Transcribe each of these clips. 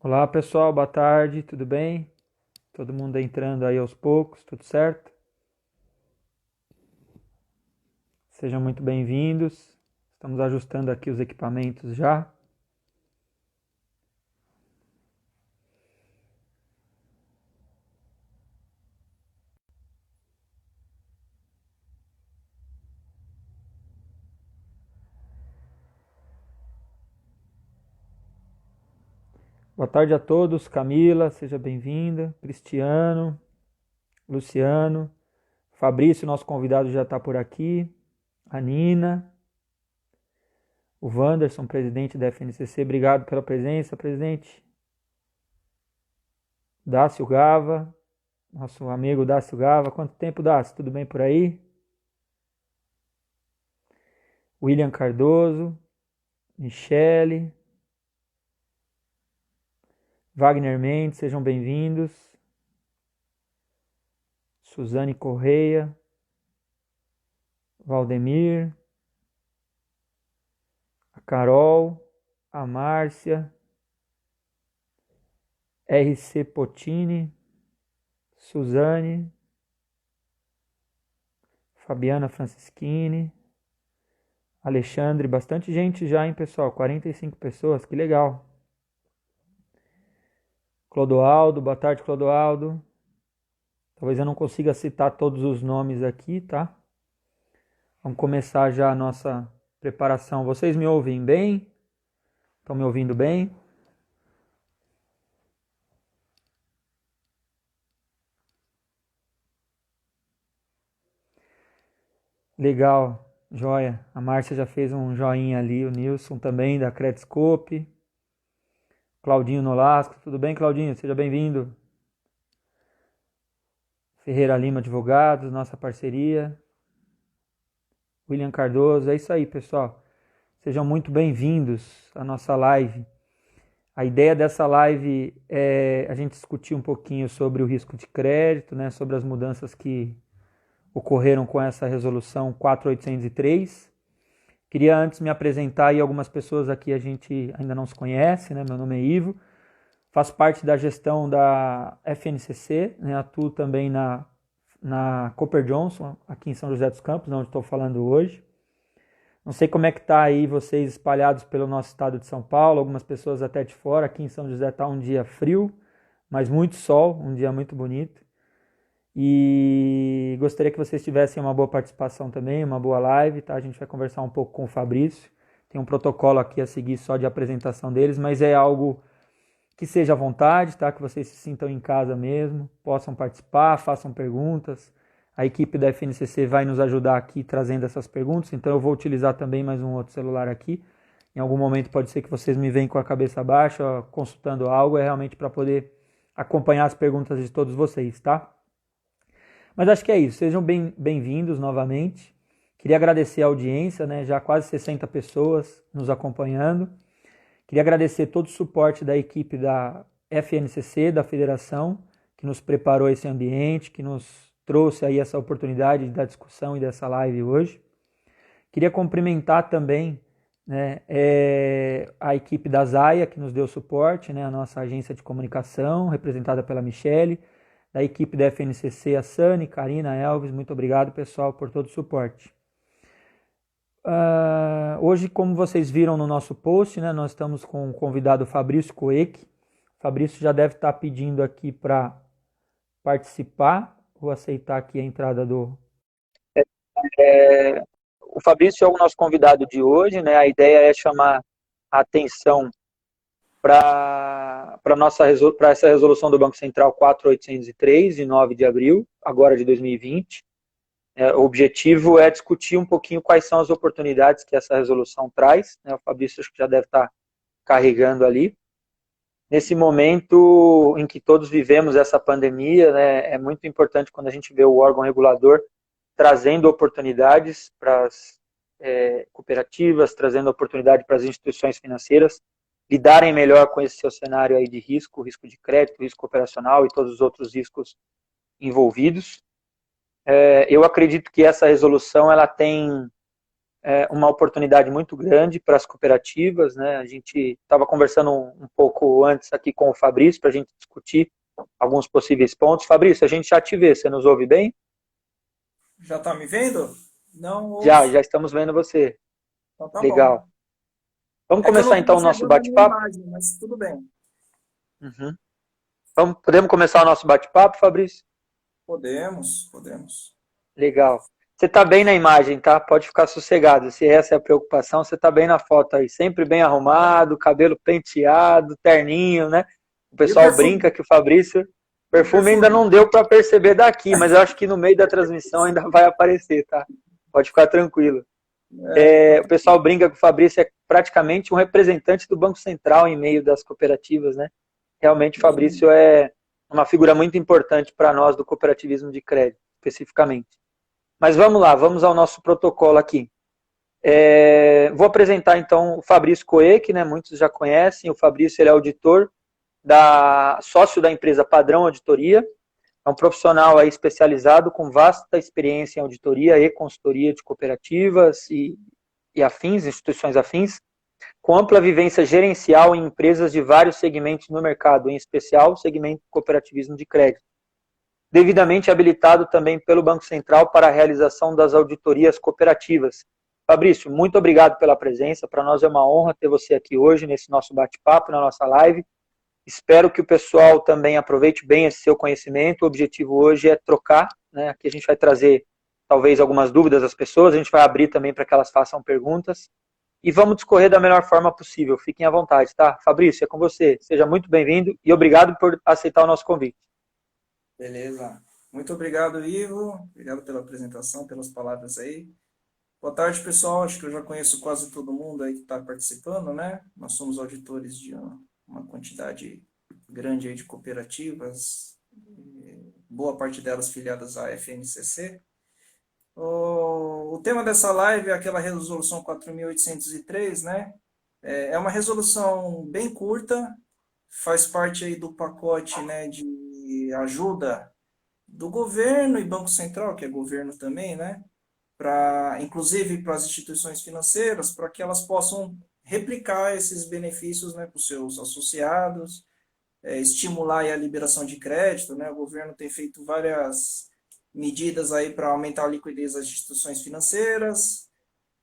Olá pessoal, boa tarde, tudo bem? Todo mundo entrando aí aos poucos, tudo certo? Sejam muito bem-vindos. Estamos ajustando aqui os equipamentos já. Boa tarde a todos, Camila, seja bem-vinda, Cristiano, Luciano, Fabrício, nosso convidado já está por aqui, a Nina, o Wanderson, presidente da FNCC, obrigado pela presença, presidente. Dácio Gava, nosso amigo Dácio Gava, quanto tempo, Dácio? Tudo bem por aí? William Cardoso, Michele, Wagner Mendes, sejam bem-vindos. Suzane Correia, Valdemir, a Carol, a Márcia, RC Potini, Suzane, Fabiana Francischini, Alexandre, bastante gente já, hein, pessoal? 45 pessoas, que legal. Clodoaldo, boa tarde, Clodoaldo. Talvez eu não consiga citar todos os nomes aqui, tá? Vamos começar já a nossa preparação. Vocês me ouvem bem? Estão me ouvindo bem? Legal, joia. A Márcia já fez um joinha ali, o Nilson também, da Crediscope. Claudinho Nolasco, tudo bem, Claudinho? Seja bem-vindo. Ferreira Lima Advogados, nossa parceria. William Cardoso, é isso aí, pessoal. Sejam muito bem-vindos à nossa live. A ideia dessa live é a gente discutir um pouquinho sobre o risco de crédito, né, sobre as mudanças que ocorreram com essa resolução 4803. Queria antes me apresentar e algumas pessoas aqui a gente ainda não se conhece, né? Meu nome é Ivo, faço parte da gestão da FNCC, né? Atuo também na Cooper Johnson, aqui em São José dos Campos, onde estou falando hoje. Não sei como é que está aí vocês espalhados pelo nosso estado de São Paulo, algumas pessoas até de fora. Aqui em São José está um dia frio, mas muito sol, um dia muito bonito. E gostaria que vocês tivessem uma boa participação também, uma boa live, tá? A gente vai conversar um pouco com o Fabrício. Tem um protocolo aqui a seguir só de apresentação deles, mas é algo que seja à vontade, tá? Que vocês se sintam em casa mesmo, possam participar, façam perguntas. A equipe da FNCC vai nos ajudar aqui trazendo essas perguntas, então eu vou utilizar também mais um outro celular aqui. Em algum momento pode ser que vocês me venham com a cabeça baixa, consultando algo, é realmente para poder acompanhar as perguntas de todos vocês, tá? Mas acho que é isso, sejam bem-vindos novamente. Queria agradecer a audiência, né? Já quase 60 pessoas nos acompanhando. Queria agradecer todo o suporte da equipe da FNCC, da Federação, que nos preparou esse ambiente, que nos trouxe aí essa oportunidade da discussão e dessa live hoje. Queria cumprimentar também, né, a equipe da Zaia, que nos deu suporte, né, a nossa agência de comunicação, representada pela Michele, da equipe da FNCC, a Sani, Karina, Elvis, muito obrigado, pessoal, por todo o suporte. Hoje, como vocês viram no nosso post, né, nós estamos com o convidado Fabrício Coeck. Fabrício já deve estar pedindo aqui para participar. Vou aceitar aqui a entrada do... O Fabrício é o nosso convidado de hoje, né? A ideia é chamar a atenção para essa resolução do Banco Central 4803, de 9 de abril, agora de 2020. O objetivo é discutir um pouquinho quais são as oportunidades que essa resolução traz, né? O Fabrício acho que já deve estar carregando ali. Nesse momento em que todos vivemos essa pandemia, né, é muito importante quando a gente vê o órgão regulador trazendo oportunidades para as cooperativas, trazendo oportunidade para as instituições financeiras lidarem melhor com esse seu cenário aí de risco, risco de crédito, risco operacional e todos os outros riscos envolvidos. Eu acredito que essa resolução ela tem uma oportunidade muito grande para as cooperativas, né? A gente estava conversando um pouco antes aqui com o Fabrício para a gente discutir alguns possíveis pontos. Fabrício, a gente já te vê, você nos ouve bem? Já tá me vendo? Não Já ouço. estamos vendo você. Então tá bom. Legal. Vamos É que eu não começar estou então o nosso enxergando a minha bate-papo? imagem, mas tudo bem. Uhum. Podemos começar o nosso bate-papo, Fabrício? Podemos, podemos. Legal. Você está bem na imagem, tá? Pode ficar sossegado. Se essa é a preocupação, você está bem na foto aí. Sempre bem arrumado, cabelo penteado, terninho, né? O E o pessoal perfume? brinca que o Fabrício. E o Perfume ainda perfume? não deu para perceber daqui, mas eu acho que no meio da transmissão ainda vai aparecer, tá? Pode ficar tranquilo. Então O pessoal brinca que o Fabrício é praticamente um representante do Banco Central em meio das cooperativas, né? Realmente o Fabrício é uma figura muito importante para nós do cooperativismo de crédito, especificamente. Mas vamos lá, vamos ao nosso protocolo aqui. Vou apresentar então o Fabrício Coe, que, né, muitos já conhecem. O Fabrício ele é auditor, sócio da empresa Padrão Auditoria. É um profissional aí especializado com vasta experiência em auditoria e consultoria de cooperativas e afins, instituições afins, com ampla vivência gerencial em empresas de vários segmentos no mercado, em especial o segmento cooperativismo de crédito. Devidamente habilitado também pelo Banco Central para a realização das auditorias cooperativas. Fabrício, muito obrigado pela presença. Para nós é uma honra ter você aqui hoje nesse nosso bate-papo, na nossa live. Espero que o pessoal também aproveite bem esse seu conhecimento. O objetivo hoje é trocar, né? Aqui a gente vai trazer talvez algumas dúvidas das pessoas, a gente vai abrir também para que elas façam perguntas e vamos discorrer da melhor forma possível. Fiquem à vontade, tá? Fabrício, é com você. Seja muito bem-vindo e obrigado por aceitar o nosso convite. beleza. Muito obrigado, Ivo. Obrigado pela apresentação, pelas palavras aí. Boa tarde, pessoal. Acho que eu já conheço quase todo mundo aí que está participando, né? Nós somos auditores de uma quantidade grande aí de cooperativas, boa parte delas filiadas à FNCC. O tema dessa live é aquela resolução 4.803, né? É uma resolução bem curta, faz parte aí do pacote, né, de ajuda do governo e Banco Central, que é governo também, né? Inclusive para as instituições financeiras, para que elas possam replicar esses benefícios, né, para os seus associados, estimular aí a liberação de crédito, né? O governo tem feito várias medidas aí para aumentar a liquidez das instituições financeiras,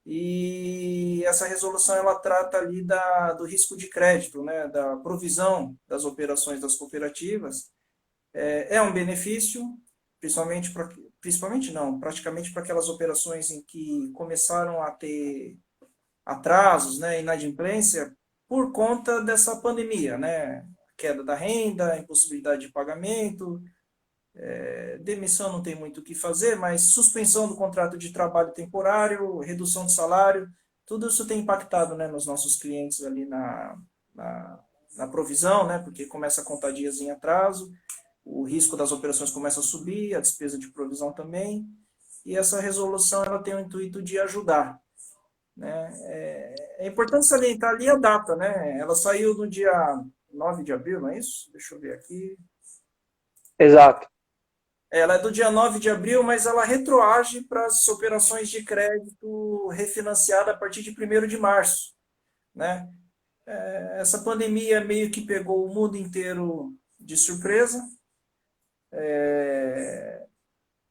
e essa resolução ela trata ali do risco de crédito, né, da provisão das operações das cooperativas. É um benefício, principalmente não, praticamente para aquelas operações em que começaram a ter atrasos, né, inadimplência por conta dessa pandemia, né, queda da renda, impossibilidade de pagamento, demissão não tem muito o que fazer, mas suspensão do contrato de trabalho temporário, redução de salário, tudo isso tem impactado, né, nos nossos clientes ali na, na provisão, né, porque começa a contar dias em atraso, o risco das operações começa a subir, a despesa de provisão também, e essa resolução ela tem o intuito de ajudar. Né? É importante salientar ali a data, né? Ela saiu no dia 9 de abril, não é isso? Deixa eu ver aqui. Exato. Ela é do dia 9 de abril, mas ela retroage para as operações de crédito refinanciada a partir de 1º de março. Né? Essa pandemia meio que pegou o mundo inteiro de surpresa,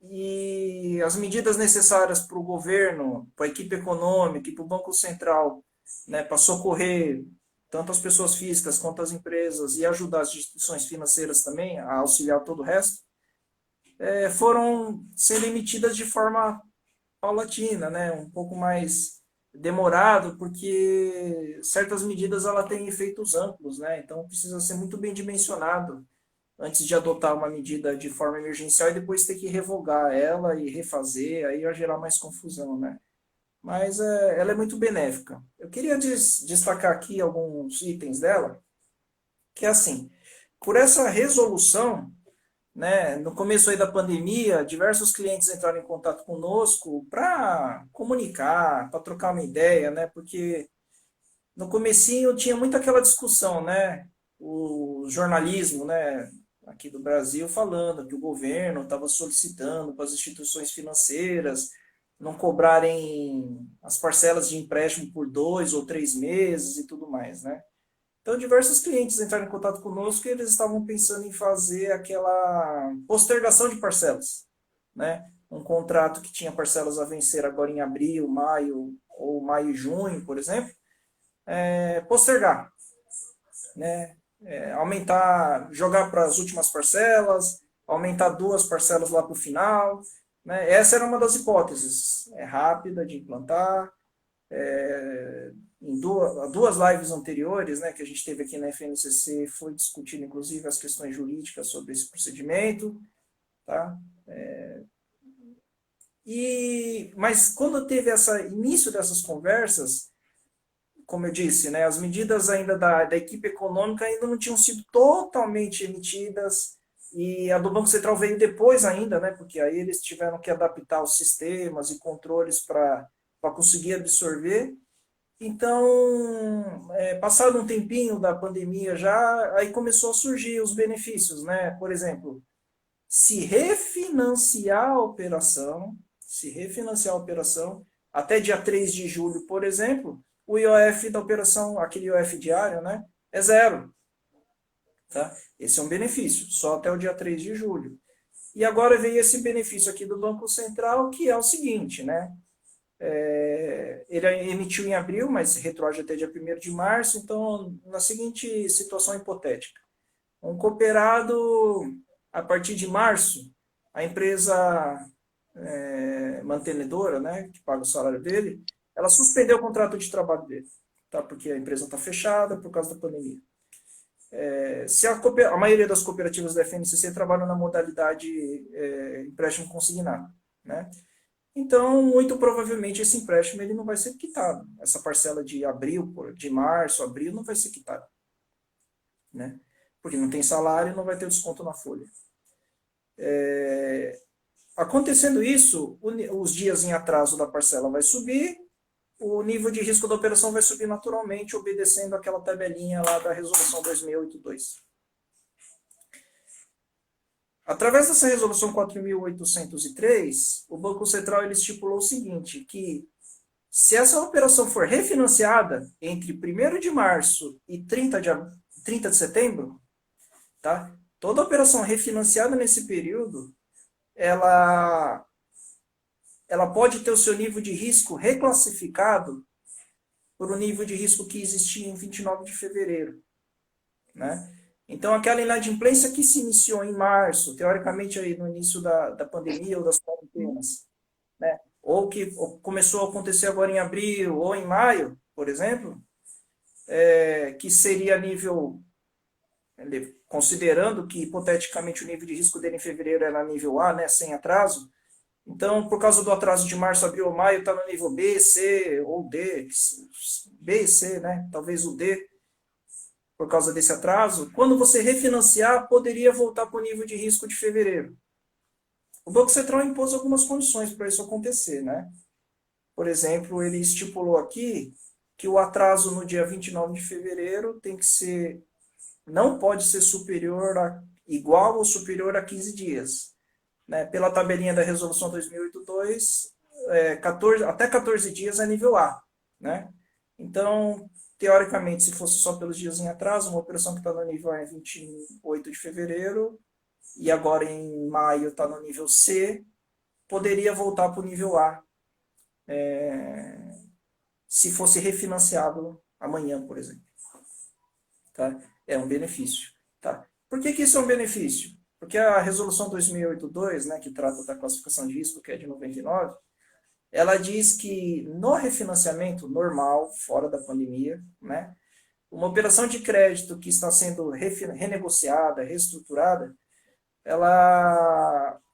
e as medidas necessárias para o governo, para a equipe econômica e para o Banco Central, né, para socorrer tanto as pessoas físicas quanto as empresas e ajudar as instituições financeiras também a auxiliar todo o resto, foram sendo emitidas de forma paulatina, né, um pouco mais demorado, porque certas medidas ela têm efeitos amplos, né, então precisa ser muito bem dimensionado antes de adotar uma medida de forma emergencial e depois ter que revogar ela e refazer, aí vai gerar mais confusão, né? Mas ela é muito benéfica. Eu queria destacar aqui alguns itens dela, que é assim, por essa resolução, né, no começo aí da pandemia, diversos clientes entraram em contato conosco para comunicar, para trocar uma ideia, né? Porque no comecinho tinha muito aquela discussão, né? O jornalismo, né, aqui do Brasil falando que o governo estava solicitando para as instituições financeiras não cobrarem as parcelas de empréstimo por 2 ou 3 meses e tudo mais, né? Então, diversos clientes entraram em contato conosco e eles estavam pensando em fazer aquela postergação de parcelas, né? Um contrato que tinha parcelas a vencer agora em abril, maio ou maio e junho, por exemplo, postergar, né? Aumentar, jogar para as últimas parcelas, aumentar 2 parcelas lá para o final, né? Essa era uma das hipóteses, rápida de implantar. Em duas lives anteriores, né, que a gente teve aqui na FNCC, foi discutido inclusive as questões jurídicas sobre esse procedimento, tá? Mas quando teve esse início dessas conversas, como eu disse, né, as medidas ainda da equipe econômica ainda não tinham sido totalmente emitidas, e a do Banco Central veio depois ainda, né, porque aí eles tiveram que adaptar os sistemas e controles para conseguir absorver. Então, passado um tempinho da pandemia já, aí começou a surgir os benefícios, né? Por exemplo, se refinanciar a operação, até dia 3 de julho, por exemplo, o IOF da operação, aquele IOF diário, né, é zero. Tá? Esse é um benefício, só até o dia 3 de julho. E agora veio esse benefício aqui do Banco Central, que é o seguinte, né? Ele emitiu em abril, mas retroage até dia 1º de março, então, na seguinte situação hipotética. Um cooperado, a partir de março, a empresa mantenedora, né, que paga o salário dele, ela suspendeu o contrato de trabalho dele, tá? Porque a empresa está fechada por causa da pandemia. Se a maioria das cooperativas da FNCC trabalham na modalidade empréstimo consignado, né? Então, muito provavelmente, esse empréstimo ele não vai ser quitado. Essa parcela de abril, de março, abril, não vai ser quitada, né? Porque não tem salário e não vai ter desconto na folha. Acontecendo isso, os dias em atraso da parcela vai subir, o nível de risco da operação vai subir naturalmente, obedecendo aquela tabelinha lá da resolução 2682. Através dessa resolução 4.803, o Banco Central ele estipulou o seguinte, que se essa operação for refinanciada entre 1º de março e 30 de setembro, tá? Toda operação refinanciada nesse período, ela pode ter o seu nível de risco reclassificado por um nível de risco que existia em 29 de fevereiro, né? Então, aquela inadimplência que se iniciou em março, teoricamente aí no início da pandemia ou das quarentenas, né? Ou que começou a acontecer agora em abril ou em maio, por exemplo, que seria nível, considerando que hipoteticamente o nível de risco dele em fevereiro era nível A, né, sem atraso. Então, por causa do atraso de março, abril ou maio, está no nível B, C ou D, B e C, né? Talvez o D, por causa desse atraso. Quando você refinanciar, poderia voltar para o nível de risco de fevereiro. O Banco Central impôs algumas condições para isso acontecer, né? Por exemplo, ele estipulou aqui que o atraso no dia 29 de fevereiro tem que ser, não pode ser igual ou superior a 15 dias. Né? Pela tabelinha da resolução 2082, até 14 dias é nível A. Né? Então, teoricamente, se fosse só pelos dias em atraso, uma operação que está no nível A em 28 de fevereiro, e agora em maio está no nível C, poderia voltar para o nível A, se fosse refinanciado amanhã, por exemplo. Tá? É um benefício. Tá? Por que isso é um benefício? Porque a resolução 2082, né, que trata da classificação de risco, que é de 99, ela diz que no refinanciamento normal, fora da pandemia, né, uma operação de crédito que está sendo renegociada, reestruturada,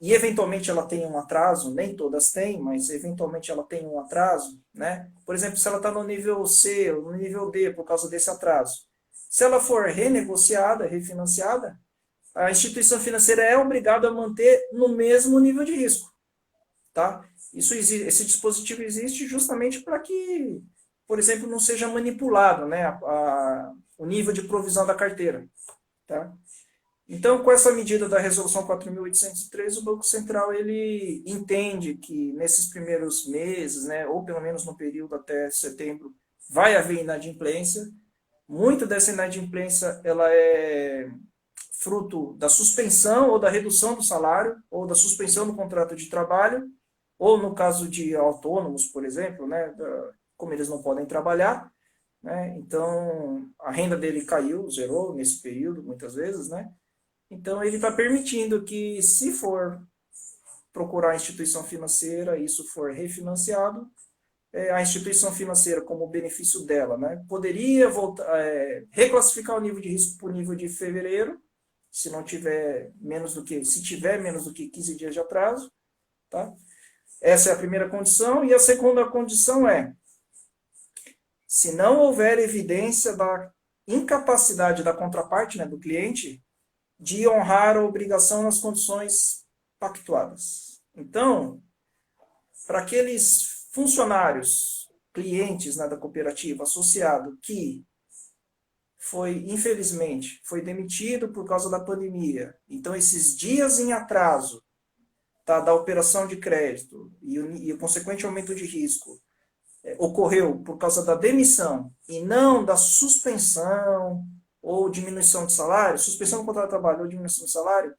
e eventualmente ela tem um atraso, nem todas têm, mas eventualmente ela tem um atraso, né? Por exemplo, se ela está no nível C ou no nível D por causa desse atraso, se ela for renegociada, refinanciada, a instituição financeira é obrigada a manter no mesmo nível de risco, tá? Esse dispositivo existe justamente para que, por exemplo, não seja manipulado, né, o nível de provisão da carteira, tá? Então, com essa medida da Resolução 4.803, o Banco Central ele entende que nesses primeiros meses, né, ou pelo menos no período até setembro, vai haver inadimplência. Muito dessa inadimplência ela é fruto da suspensão ou da redução do salário, ou da suspensão do contrato de trabalho, ou no caso de autônomos, por exemplo, né, como eles não podem trabalhar, né, então a renda dele caiu, zerou nesse período, muitas vezes, né, então ele está permitindo que, se for procurar a instituição financeira, isso for refinanciado, a instituição financeira, como benefício dela, né, poderia voltar, reclassificar o nível de risco para o nível de fevereiro, se não tiver menos do que, se tiver menos do que 15 dias de atraso, tá? Essa é a primeira condição. E a segunda condição é, se não houver evidência da incapacidade da contraparte, né, do cliente, de honrar a obrigação nas condições pactuadas. Então, para aqueles funcionários, clientes, né, da cooperativa, associado, que foi demitido por causa da pandemia. Então, esses dias em atraso, tá, da operação de crédito e o consequente aumento de risco ocorreu por causa da demissão e não da suspensão ou diminuição de salário, suspensão do contrato de trabalho ou diminuição de salário,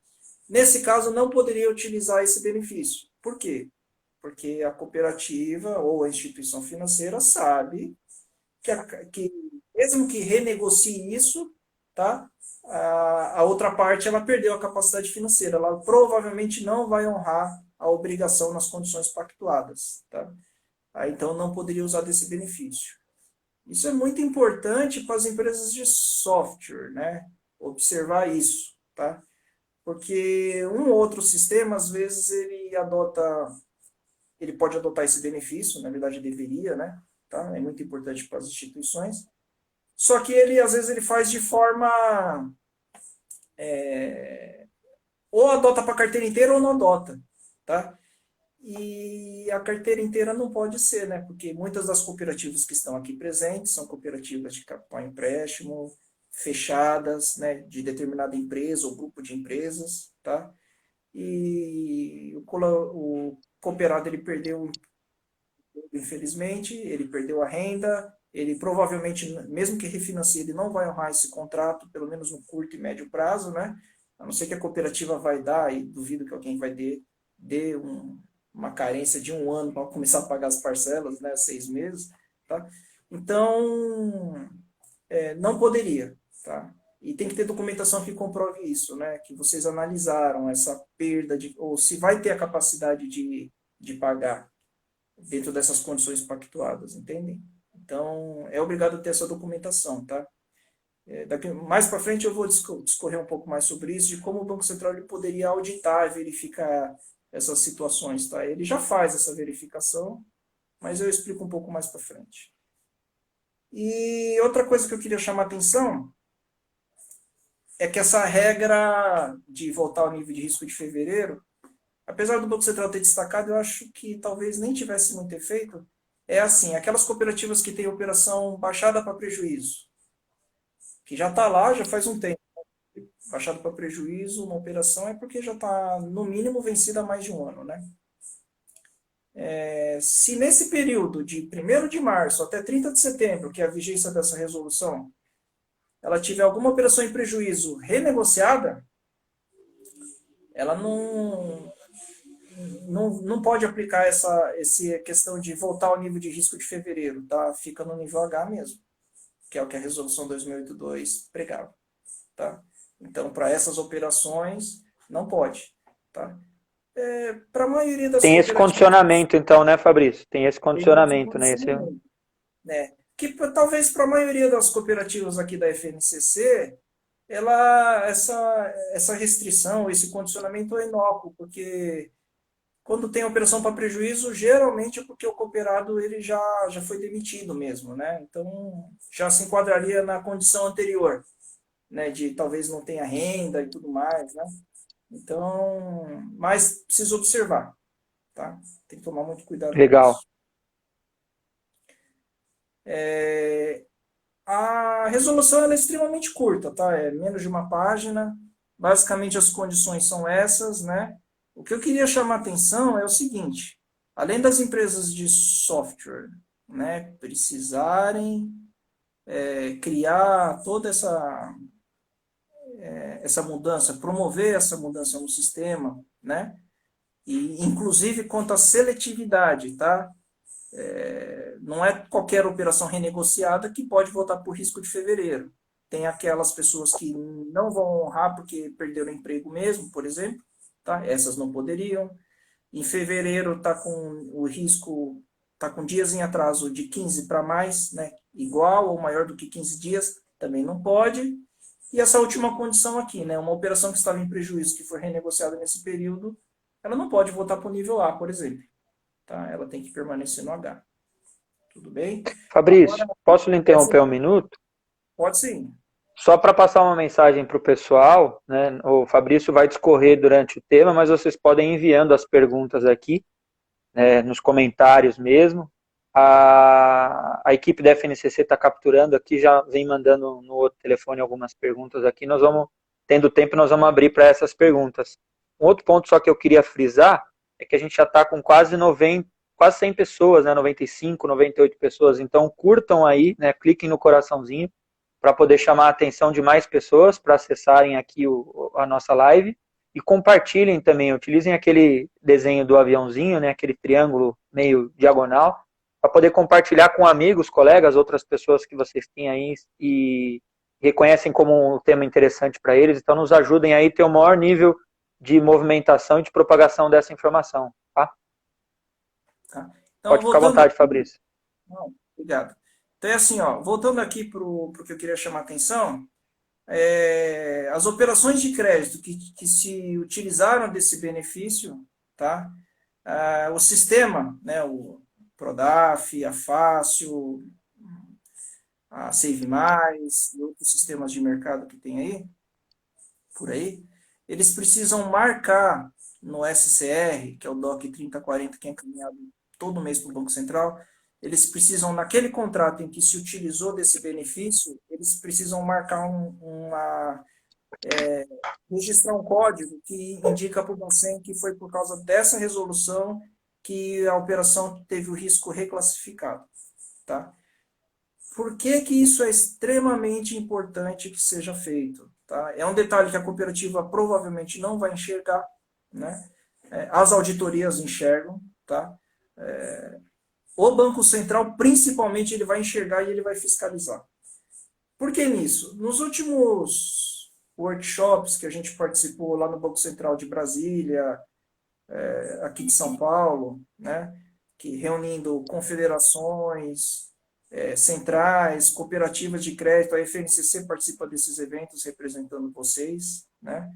nesse caso não poderia utilizar esse benefício. Por quê? Porque a cooperativa ou a instituição financeira sabe que mesmo que renegocie isso, tá? A outra parte ela perdeu a capacidade financeira, ela provavelmente não vai honrar a obrigação nas condições pactuadas, tá? Então não poderia usar desse benefício. Isso é muito importante para as empresas de software, né? Observar isso, tá? Porque um outro sistema, às vezes, ele pode adotar esse benefício, na verdade deveria, né? Tá? É muito importante para as instituições. Só que ele, às vezes, ele faz de forma ou adota para a carteira inteira ou não adota, tá? E a carteira inteira não pode ser, né? Porque muitas das cooperativas que estão aqui presentes são cooperativas de capital empréstimo, fechadas, né? De determinada empresa ou grupo de empresas, tá? E o cooperado ele perdeu, infelizmente, ele perdeu a renda, ele provavelmente, mesmo que refinancie, ele não vai honrar esse contrato, pelo menos no curto e médio prazo, né? A não ser que a cooperativa vai dar, e duvido que alguém vai dê uma carência de 1 ano para começar a pagar as parcelas, né? 6 meses, tá? Então, não poderia, tá? E tem que ter documentação que comprove isso, né? Que vocês analisaram essa perda, ou se vai ter a capacidade de pagar dentro dessas condições pactuadas, entendem? Então, é obrigado a ter essa documentação, tá? Mais para frente eu vou discorrer um pouco mais sobre isso, de como o Banco Central ele poderia auditar e verificar essas situações, tá? Ele já faz essa verificação, mas eu explico um pouco mais para frente. E outra coisa que eu queria chamar a atenção é que essa regra de voltar ao nível de risco de fevereiro, apesar do Banco Central ter destacado, eu acho que talvez nem tivesse muito efeito. É assim, aquelas cooperativas que têm operação baixada para prejuízo, que já está lá, já faz um tempo. Baixado para prejuízo, uma operação é porque já está, no mínimo, vencida há mais de 1 ano, né? Se nesse período de 1º de março até 30 de setembro, que é a vigência dessa resolução, ela tiver alguma operação em prejuízo renegociada, ela não pode aplicar essa questão de voltar ao nível de risco de fevereiro, tá? Fica no nível H mesmo, que é o que a resolução 2082 pregava, tá? Então, para essas operações, não pode, tá? Para a maioria das Tem esse cooperativas, condicionamento, então, né, Fabrício? Tem esse tem esse condicionamento, né? condicionamento, né? Que talvez para a maioria das cooperativas aqui da FNCC, essa restrição, esse condicionamento é inócuo, porque quando tem operação para prejuízo, geralmente é porque o cooperado ele já foi demitido mesmo, né? Então, já se enquadraria na condição anterior, né? De talvez não tenha renda e tudo mais, né? Então, mas precisa observar, tá? Tem que tomar muito cuidado com Legal. isso. A resolução é extremamente curta, tá? É menos de uma página, Basicamente, as condições são essas, né? O que eu queria chamar a atenção é o seguinte: além das empresas de software, né, precisarem criar toda essa mudança, promover essa mudança no sistema, né? E inclusive quanto à seletividade, tá? Não é qualquer operação renegociada que pode voltar por risco de fevereiro. Tem aquelas pessoas que não vão honrar porque perderam o emprego mesmo, por exemplo, tá? Essas não poderiam. Em fevereiro está com o risco, está com dias em atraso de 15 para mais, né? Igual ou maior do que 15 dias, também não pode. E essa última condição aqui, né? Uma operação que estava em prejuízo, que foi renegociada nesse período, ela não pode voltar para o nível A, por exemplo. Tá? Ela tem que permanecer no H. Tudo bem? Agora, Fabrício, posso lhe essa interromper um minuto? pode sim. Só para passar uma mensagem para o pessoal, né? O Fabrício vai discorrer durante o tema, mas vocês podem ir enviando as perguntas aqui, né, nos comentários mesmo. A equipe da FNCC está capturando aqui, já vem mandando no outro telefone algumas perguntas aqui. Nós vamos, tendo tempo, nós vamos abrir para essas perguntas. Um outro ponto só que eu queria frisar é que a gente já está com quase 90, quase 100 pessoas, né, 95, 98 pessoas. Então curtam aí, né, cliquem no coraçãozinho para poder chamar a atenção de mais pessoas para acessarem aqui a nossa live. E compartilhem também, utilizem aquele desenho do aviãozinho, né, aquele triângulo meio diagonal, para poder compartilhar com amigos, colegas, outras pessoas que vocês têm aí e reconhecem como um tema interessante para eles. Então, nos ajudem aí a ter o maior nível de movimentação e de propagação dessa informação. Tá? Tá? Então, Pode ficar à voltando vontade, aqui. Fabrício. Não, obrigado. Então, é assim, ó, voltando aqui para o que eu queria chamar a atenção, as operações de crédito que se utilizaram desse benefício, tá? O sistema, né, o Prodaf, a Fácil, a Save Mais e outros sistemas de mercado que tem aí, por aí, eles precisam marcar no SCR, que é o DOC 3040, que é encaminhado todo mês para o Banco Central, eles precisam, naquele contrato em que se utilizou desse benefício, eles precisam marcar registrar um código que indica para o Bacen que foi por causa dessa resolução que a operação teve o risco reclassificado. Tá? Por que que isso é extremamente importante que seja feito? Tá? É um detalhe que a cooperativa provavelmente não vai enxergar, né? As auditorias enxergam, tá? O Banco Central, principalmente, ele vai enxergar e ele vai fiscalizar. Por que nisso? Nos últimos workshops que a gente participou lá no Banco Central de Brasília, aqui de São Paulo, né? Que reunindo confederações, centrais, cooperativas de crédito, a FNCC participa desses eventos representando vocês, né?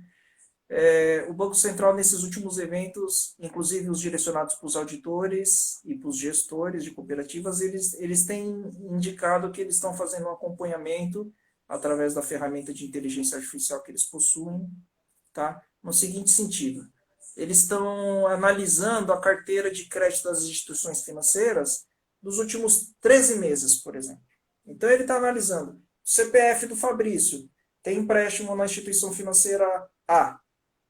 O Banco Central, nesses últimos eventos, inclusive os direcionados para os auditores e para os gestores de cooperativas, eles têm indicado que eles estão fazendo um acompanhamento através da ferramenta de inteligência artificial que eles possuem, tá? No seguinte sentido, eles estão analisando a carteira de crédito das instituições financeiras dos últimos 13 meses, por exemplo. Então, ele está analisando o CPF do Fabrício, tem empréstimo na instituição financeira A,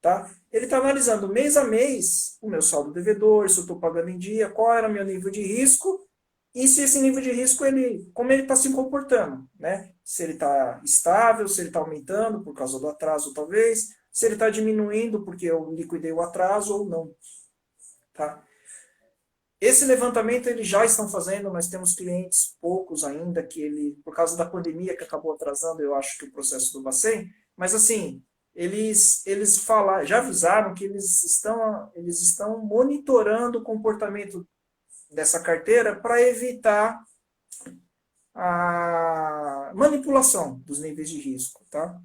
tá? Ele está analisando mês a mês o meu saldo devedor, se eu estou pagando em dia, qual era o meu nível de risco e se esse nível de risco, como ele está se comportando, né? Se ele está estável, se ele está aumentando por causa do atraso, talvez, se ele está diminuindo porque eu liquidei o atraso ou não, tá? Esse levantamento eles já estão fazendo, nós temos clientes, poucos ainda, que por causa da pandemia que acabou atrasando, eu acho que o processo do Bacen, mas assim, eles já avisaram que eles estão monitorando o comportamento dessa carteira para evitar a manipulação dos níveis de risco, tá?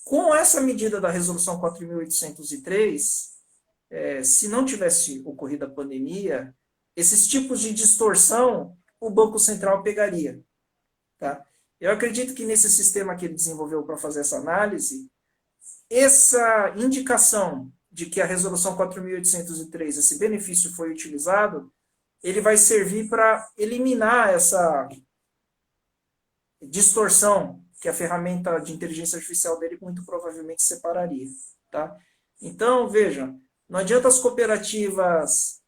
Com essa medida da resolução 4.803, se não tivesse ocorrido a pandemia, esses tipos de distorção o Banco Central pegaria. Tá? Eu acredito que nesse sistema que ele desenvolveu para fazer essa análise, essa indicação de que a resolução 4.803, esse benefício foi utilizado, ele vai servir para eliminar essa distorção que a ferramenta de inteligência artificial dele muito provavelmente separaria, tá? Então, veja, não adianta as cooperativas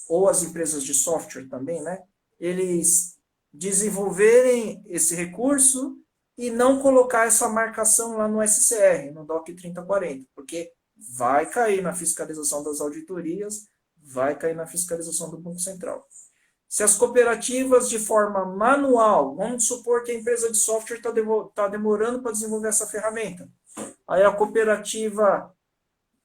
ou as empresas de software também, né? Eles desenvolverem esse recurso e não colocar essa marcação lá no SCR, no DOC 3040, porque vai cair na fiscalização das auditorias, vai cair na fiscalização do Banco Central. Se as cooperativas, de forma manual, vamos supor que a empresa de software está demorando para desenvolver essa ferramenta. Aí a cooperativa,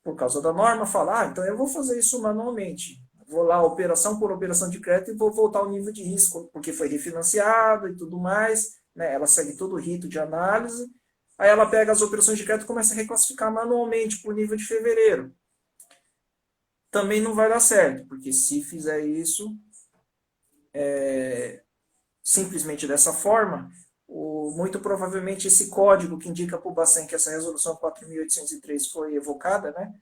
por causa da norma, fala, então eu vou fazer isso manualmente. Vou lá, operação por operação de crédito, e vou voltar ao nível de risco, porque foi refinanciado e tudo mais, né? Ela segue todo o rito de análise. Aí ela pega as operações de crédito e começa a reclassificar manualmente por nível de fevereiro. Também não vai dar certo, porque se fizer isso, simplesmente dessa forma, muito provavelmente esse código que indica para o Bacen que essa resolução 4.803 foi evocada, né,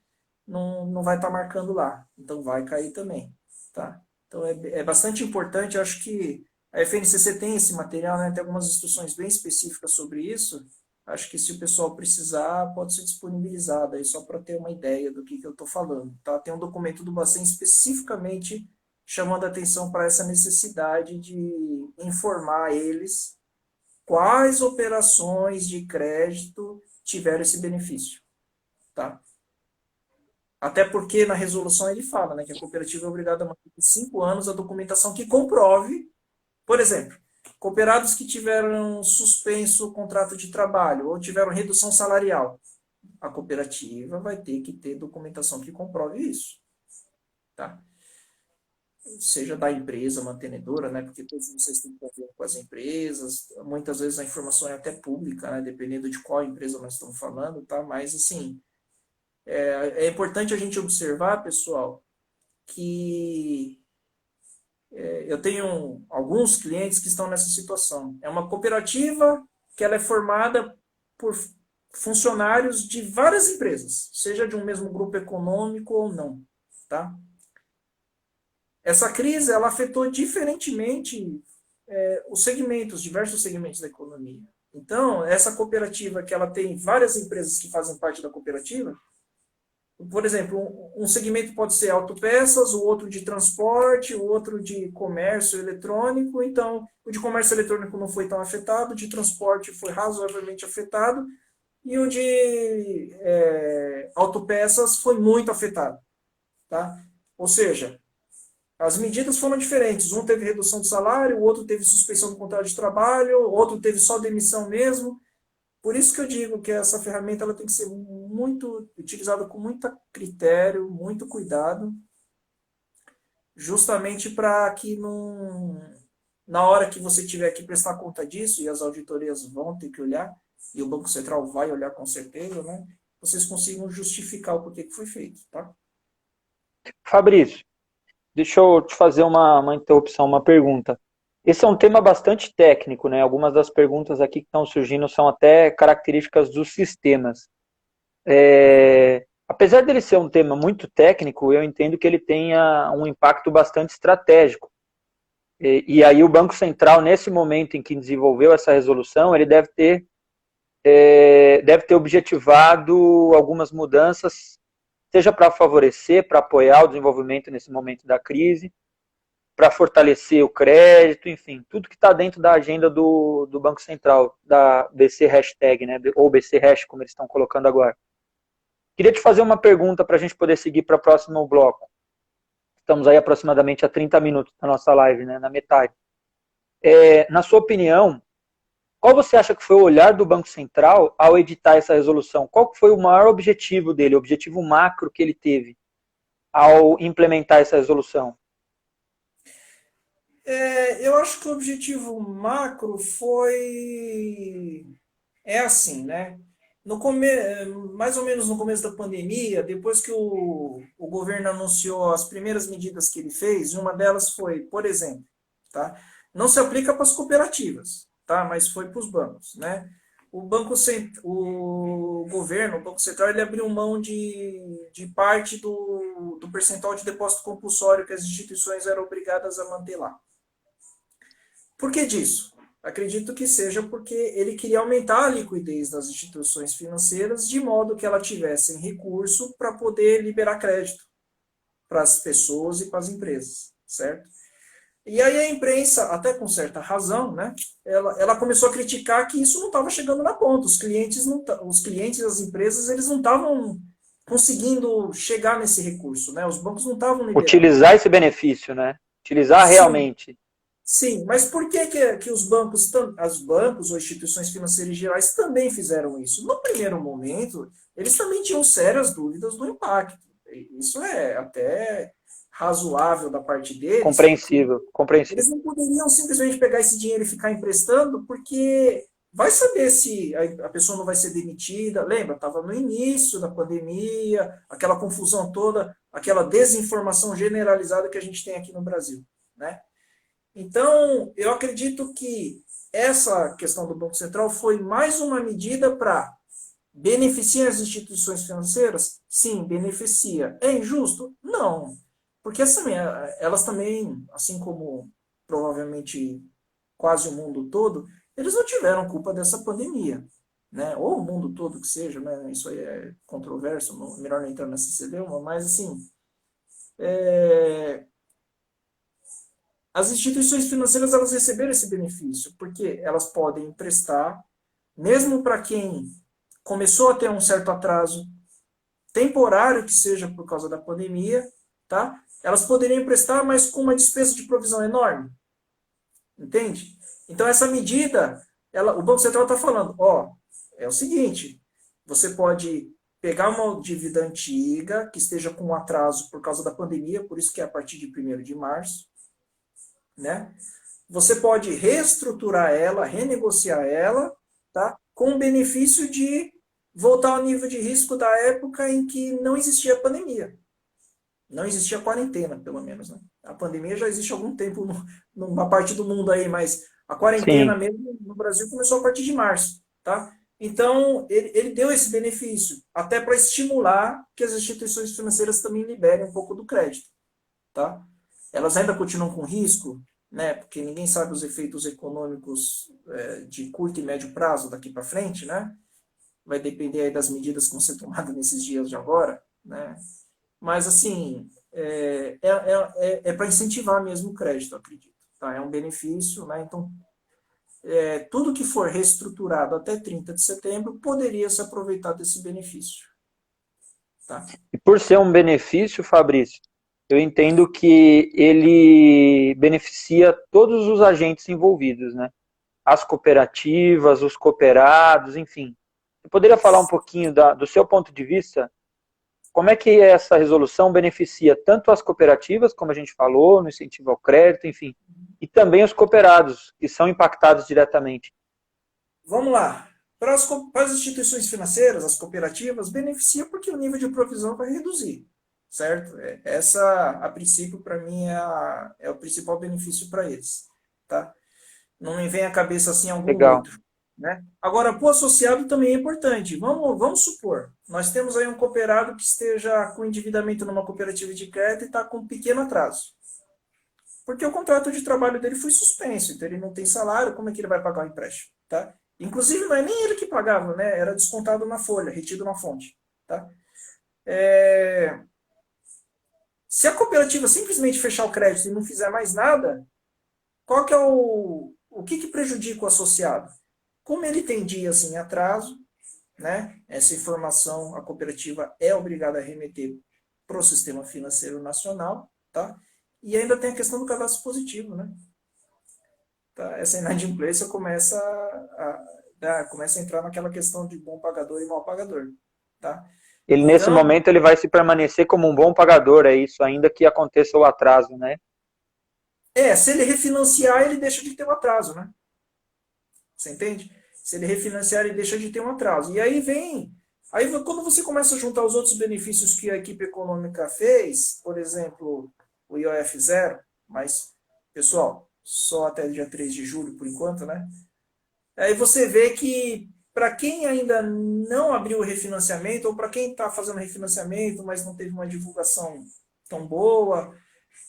não vai estar marcando lá. Então vai cair também. Tá? Então é bastante importante, eu acho que a FNCC tem esse material, né, tem algumas instruções bem específicas sobre isso. Acho que se o pessoal precisar, pode ser disponibilizado aí, só para ter uma ideia do que eu estou falando. Tá? Tem um documento do Bacen especificamente chamando a atenção para essa necessidade de informar eles quais operações de crédito tiveram esse benefício. Tá? Até porque na resolução ele fala, né, que a cooperativa é obrigada a manter por 5 anos a documentação que comprove, por exemplo, cooperados que tiveram suspenso o contrato de trabalho ou tiveram redução salarial. A cooperativa vai ter que ter documentação que comprove isso. Tá? Seja da empresa mantenedora, né, porque todos vocês têm convênio com as empresas, muitas vezes a informação é até pública, né, dependendo de qual empresa nós estamos falando, tá? Mas, assim, é importante a gente observar, pessoal, que eu tenho alguns clientes que estão nessa situação. É uma cooperativa que ela é formada por funcionários de várias empresas, seja de um mesmo grupo econômico ou não, tá? Essa crise, ela afetou diferentemente os segmentos, diversos segmentos da economia. Então, essa cooperativa que ela tem várias empresas que fazem parte da cooperativa, por exemplo, um segmento pode ser autopeças, o outro de transporte, o outro de comércio eletrônico. Então, o de comércio eletrônico não foi tão afetado, o de transporte foi razoavelmente afetado, e o de autopeças foi muito afetado. Tá? Ou seja, as medidas foram diferentes. Um teve redução de salário, o outro teve suspensão do contrato de trabalho, o outro teve só demissão mesmo. Por isso que eu digo que essa ferramenta ela tem que ser muito utilizada com muito critério, muito cuidado, justamente para que na hora que você tiver que prestar conta disso, e as auditorias vão ter que olhar, e o Banco Central vai olhar com certeza, né, vocês consigam justificar o porquê que foi feito. Tá? Fabrício, deixa eu te fazer uma interrupção, uma pergunta. Esse é um tema bastante técnico, né? Algumas das perguntas aqui que estão surgindo são até características dos sistemas. Apesar dele ser um tema muito técnico, eu entendo que ele tenha um impacto bastante estratégico. E aí o Banco Central, nesse momento em que desenvolveu essa resolução, ele deve ter objetivado algumas mudanças, seja para favorecer, para apoiar o desenvolvimento nesse momento da crise, para fortalecer o crédito, enfim, tudo que está dentro da agenda do Banco Central, da BC Hashtag, né, ou BC Hash, como eles estão colocando agora. Queria te fazer uma pergunta para a gente poder seguir para o próximo bloco. Estamos aí aproximadamente a 30 minutos da nossa live, né, na metade. Na sua opinião, qual você acha que foi o olhar do Banco Central ao editar essa resolução? Qual foi o maior objetivo dele, o objetivo macro que ele teve ao implementar essa resolução? Eu acho que o objetivo macro foi... É assim, né? Mais ou menos no começo da pandemia, depois que o governo anunciou as primeiras medidas que ele fez, uma delas foi, por exemplo, tá? Não se aplica para as cooperativas, tá? Mas foi para os bancos, né? O governo, o Banco Central, ele abriu mão de parte do percentual de depósito compulsório que as instituições eram obrigadas a manter lá. Por que disso? Acredito que seja porque ele queria aumentar a liquidez das instituições financeiras de modo que ela tivessem recurso para poder liberar crédito para as pessoas e para as empresas, certo? E aí a imprensa, até com certa razão, né, ela começou a criticar que isso não estava chegando na ponta. Os clientes das empresas, eles não estavam conseguindo chegar nesse recurso, né? Os bancos não estavam liberando. Utilizar esse benefício, né? Utilizar Sim, realmente. sim, mas por que os bancos, os bancos ou instituições financeiras gerais também fizeram isso? No primeiro momento, eles também tinham sérias dúvidas do impacto. Isso é até razoável da parte deles, porque Compreensível, eles compreensível. não poderiam simplesmente pegar esse dinheiro e ficar emprestando, porque vai saber se a pessoa não vai ser demitida. Lembra, estava no início da pandemia, aquela confusão toda, aquela desinformação generalizada que a gente tem aqui no Brasil, né? Então, eu acredito que essa questão do Banco Central foi mais uma medida para beneficiar as instituições financeiras? Sim, beneficia. É injusto? Não. Porque assim, elas também, assim como provavelmente quase o mundo todo, eles não tiveram culpa dessa pandemia. Né? Ou o mundo todo que seja, né? Isso aí é controverso, melhor não entrar nessa celeuma, mas assim, é, as instituições financeiras elas receberam esse benefício, porque elas podem emprestar, mesmo para quem começou a ter um certo atraso temporário, que seja por causa da pandemia, tá? Elas poderiam emprestar, mas com uma despesa de provisão enorme, entende? Então, essa medida, o Banco Central está falando, ó, é o seguinte, você pode pegar uma dívida antiga, que esteja com um atraso por causa da pandemia, por isso que é a partir de 1º de março, né? Você pode reestruturar ela, renegociar ela, tá? Com o benefício de voltar ao nível de risco da época em que não existia pandemia. Não existia quarentena, pelo menos. Né? A pandemia já existe há algum tempo numa parte do mundo aí, mas a quarentena Sim. mesmo no Brasil começou a partir de março. Tá? Então, ele deu esse benefício, até para estimular que as instituições financeiras também liberem um pouco do crédito. Tá? Elas ainda continuam com risco, né? Porque ninguém sabe os efeitos econômicos de curto e médio prazo daqui para frente, né? Vai depender aí das medidas que vão ser tomadas nesses dias de agora, né? Mas, assim, é para incentivar mesmo o crédito, eu acredito. Tá? É um benefício, né? Então, tudo que for reestruturado até 30 de setembro poderia se aproveitar desse benefício. Tá? E por ser um benefício, Fabrício, eu entendo que ele beneficia todos os agentes envolvidos, né? As cooperativas, os cooperados, enfim. Você poderia falar um pouquinho do seu ponto de vista? Como é que essa resolução beneficia tanto as cooperativas, como a gente falou, no incentivo ao crédito, enfim, e também os cooperados, que são impactados diretamente? Vamos lá. Para as instituições financeiras, as cooperativas, beneficia porque o nível de provisão vai reduzir, certo? Essa, a princípio, para mim, é o principal benefício para eles, tá? Não me vem à cabeça assim algum Legal. outro, né? Agora, para o associado também é importante. Vamos supor, nós temos aí um cooperado que esteja com endividamento numa cooperativa de crédito e está com um pequeno atraso. Porque o contrato de trabalho dele foi suspenso, então ele não tem salário, como é que ele vai pagar o empréstimo, tá? Inclusive, não é nem ele que pagava, né? Era descontado na folha, retido na fonte, tá? É... Se a cooperativa simplesmente fechar o crédito e não fizer mais nada, qual que é o que prejudica o associado? Como ele tem dias em atraso, né? Essa informação a cooperativa é obrigada a remeter para o sistema financeiro nacional, tá? E ainda tem a questão do cadastro positivo, né? Tá? Essa inadimplência começa a entrar naquela questão de bom pagador e mal pagador, tá? Ele, nesse Então, momento, ele vai se permanecer como um bom pagador, é isso, ainda que aconteça o atraso, né? se ele refinanciar, ele deixa de ter um atraso, né? Você entende? Se ele refinanciar, ele deixa de ter um atraso. E aí vem. Aí quando você começa a juntar os outros benefícios que a equipe econômica fez, por exemplo, o IOF zero, mas, pessoal, só até dia 3 de julho por enquanto, né? Aí você vê que para quem ainda não abriu o refinanciamento, ou para quem está fazendo refinanciamento, mas não teve uma divulgação tão boa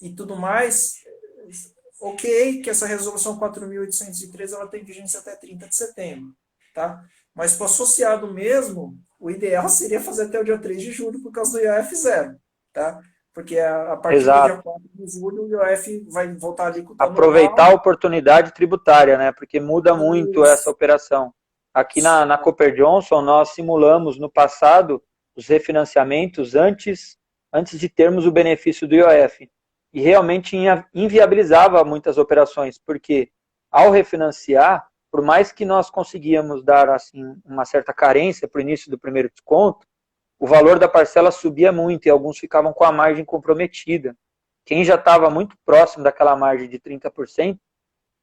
e tudo mais, ok, que essa resolução 4.813 ela tem vigência até 30 de setembro, tá? Mas para o associado mesmo, o ideal seria fazer até o dia 3 de julho por causa do IOF zero, tá? Porque a partir do dia Exato. 4 de julho o IOF vai voltar a alíquota Aproveitar normal. a oportunidade tributária, né? Porque muda muito essa Isso, operação. Aqui na Cooper Johnson, nós simulamos no passado os refinanciamentos antes de termos o benefício do IOF. E realmente inviabilizava muitas operações, porque ao refinanciar, por mais que nós conseguíamos dar assim uma certa carência para o início do primeiro desconto, o valor da parcela subia muito e alguns ficavam com a margem comprometida. Quem já estava muito próximo daquela margem de 30%,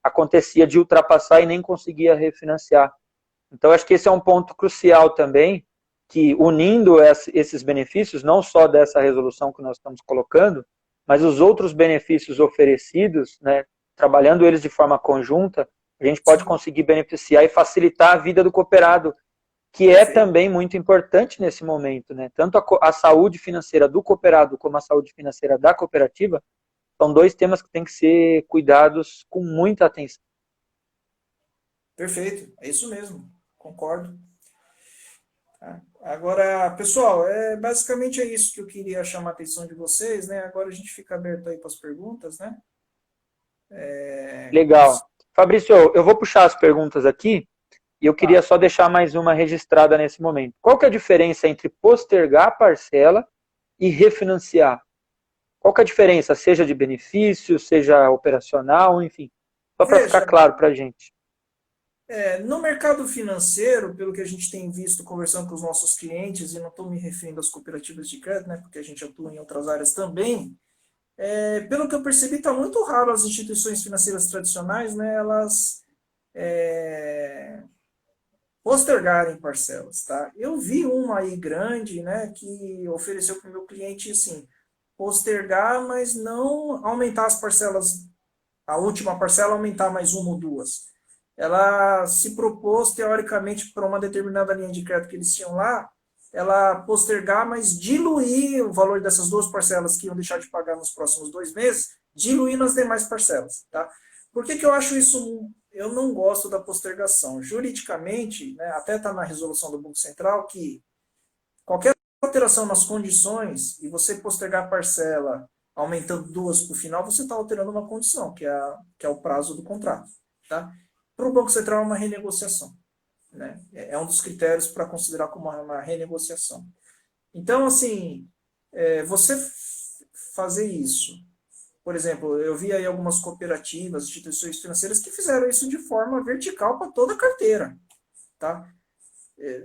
acontecia de ultrapassar e nem conseguia refinanciar. Então, acho que esse é um ponto crucial também, que unindo esses benefícios, não só dessa resolução que nós estamos colocando, mas os outros benefícios oferecidos, né, trabalhando eles de forma conjunta, a gente pode sim, conseguir beneficiar e facilitar a vida do cooperado, que é perfeito. também muito importante nesse momento, né? Tanto a saúde financeira do cooperado como a saúde financeira da cooperativa são dois temas que têm que ser cuidados com muita atenção. Perfeito, é isso mesmo, concordo. Tá? Agora, pessoal, basicamente é isso que eu queria chamar a atenção de vocês, né? Agora a gente fica aberto aí para as perguntas, né? Legal. Fabrício, eu vou puxar as perguntas aqui e eu queria Tá. só deixar mais uma registrada nesse momento. Qual que é a diferença entre postergar a parcela e refinanciar? Qual que é a diferença, seja de benefício, seja operacional, enfim, só para ficar Veja, claro para a gente. no mercado financeiro, pelo que a gente tem visto conversando com os nossos clientes, e não estou me referindo às cooperativas de crédito, né? Porque a gente atua em outras áreas também. Pelo que eu percebi, está muito raro as instituições financeiras tradicionais, né? Elas postergarem parcelas, tá? Eu vi uma aí grande, né, que ofereceu para o meu cliente, assim, postergar, mas não aumentar as parcelas, a última parcela aumentar mais uma ou duas. Ela se propôs, teoricamente, para uma determinada linha de crédito que eles tinham lá, ela postergar, mas diluir o valor dessas duas parcelas que iam deixar de pagar nos próximos 2 meses, diluir nas demais parcelas, tá? Por que que eu acho isso? Eu não gosto da postergação. Juridicamente, né, até está na resolução do Banco Central que qualquer alteração nas condições e você postergar a parcela aumentando duas para o final, você está alterando uma condição, que é o prazo do contrato. Tá? Para o Banco Central é uma renegociação. Né? É um dos critérios para considerar como uma renegociação. Então, assim, você fazer isso. Por exemplo, eu vi aí algumas cooperativas, instituições financeiras que fizeram isso de forma vertical para toda a carteira. Tá?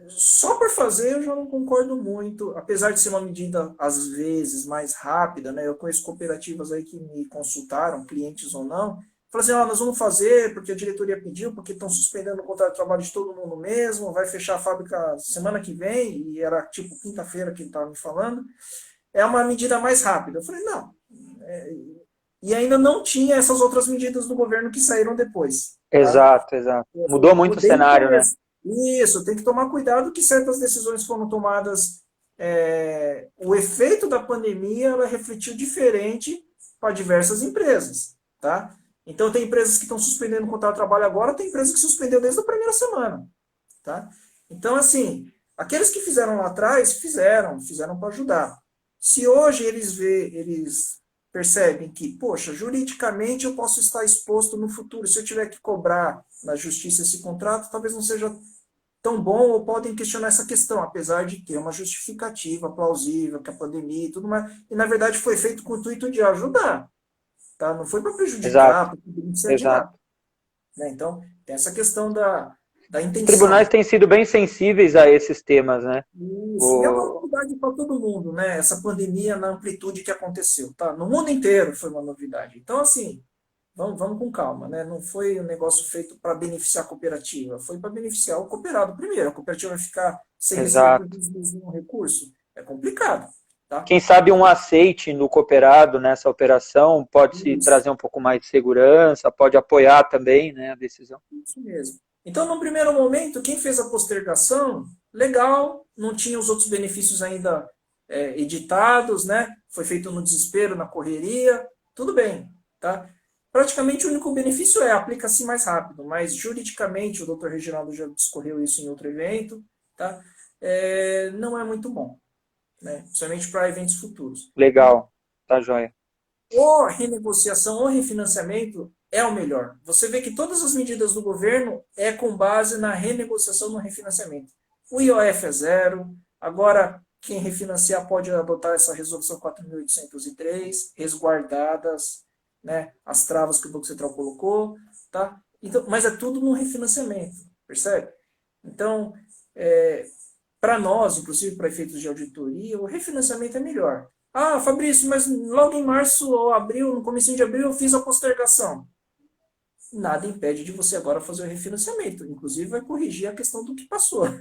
Só por fazer eu já não concordo muito, apesar de ser uma medida, às vezes, mais rápida, né? Eu conheço cooperativas aí que me consultaram, clientes ou não, falaram assim, nós vamos fazer porque a diretoria pediu, porque estão suspendendo o contrato de trabalho de todo mundo mesmo, vai fechar a fábrica semana que vem, e era tipo quinta-feira que ele estava me falando, é uma medida mais rápida. Eu falei, não. É, e ainda não tinha essas outras medidas do governo que saíram depois. Tá? Exato, exato. Mudou muito o Bem no cenário, né? começo. Isso, tem que tomar cuidado que certas decisões foram tomadas. O efeito da pandemia ela refletiu diferente para diversas empresas, tá? Então tem empresas que estão suspendendo o contrato de trabalho agora, tem empresas que suspendeu desde a primeira semana, tá? Então assim, aqueles que fizeram lá atrás fizeram para ajudar. Se hoje eles percebem que, poxa, juridicamente eu posso estar exposto no futuro, se eu tiver que cobrar na justiça esse contrato, talvez não seja tão bom ou podem questionar essa questão, apesar de ter uma justificativa plausível, que a pandemia e tudo mais, e na verdade foi feito com o intuito de ajudar, tá? Não foi para Exato, prejudicar, para beneficiar de exato. nada, né? Então, tem essa questão da Os tribunais intenção. têm sido bem sensíveis a esses temas, né? Isso. E é uma O... novidade para todo mundo, né? Essa pandemia na amplitude que aconteceu, tá? No mundo inteiro foi uma novidade. Então, assim, vamos com calma, né? Não foi um negócio feito para beneficiar a cooperativa, foi para beneficiar o cooperado primeiro. A cooperativa vai ficar sem receber por Exato. 2 meses nenhum recurso? É complicado, tá? Quem sabe um aceite no cooperado nessa operação pode se Isso, trazer um pouco mais de segurança, pode apoiar também, né, a decisão. isso mesmo. Então, no primeiro momento, quem fez a postergação, legal, não tinha os outros benefícios ainda editados, né? Foi feito no desespero, na correria, tudo bem, tá? praticamente o único benefício aplica-se mais rápido, mas juridicamente, o doutor Reginaldo já discorreu isso em outro evento, tá? Não é muito bom, né? Principalmente para eventos futuros. Legal, tá joia. Ou renegociação ou refinanciamento é o melhor. Você vê que todas as medidas do governo é com base na renegociação no refinanciamento. O IOF é zero, agora quem refinanciar pode adotar essa resolução 4.803, resguardadas, né, as travas que o Banco Central colocou, tá? Então, mas é tudo no refinanciamento, percebe? Então, para nós, inclusive para efeitos de auditoria, o refinanciamento é melhor. Ah, Fabrício, mas logo em março ou abril, no começo de abril, eu fiz a postergação. Nada impede de você agora fazer o refinanciamento. Inclusive, vai corrigir a questão do que passou. Tá?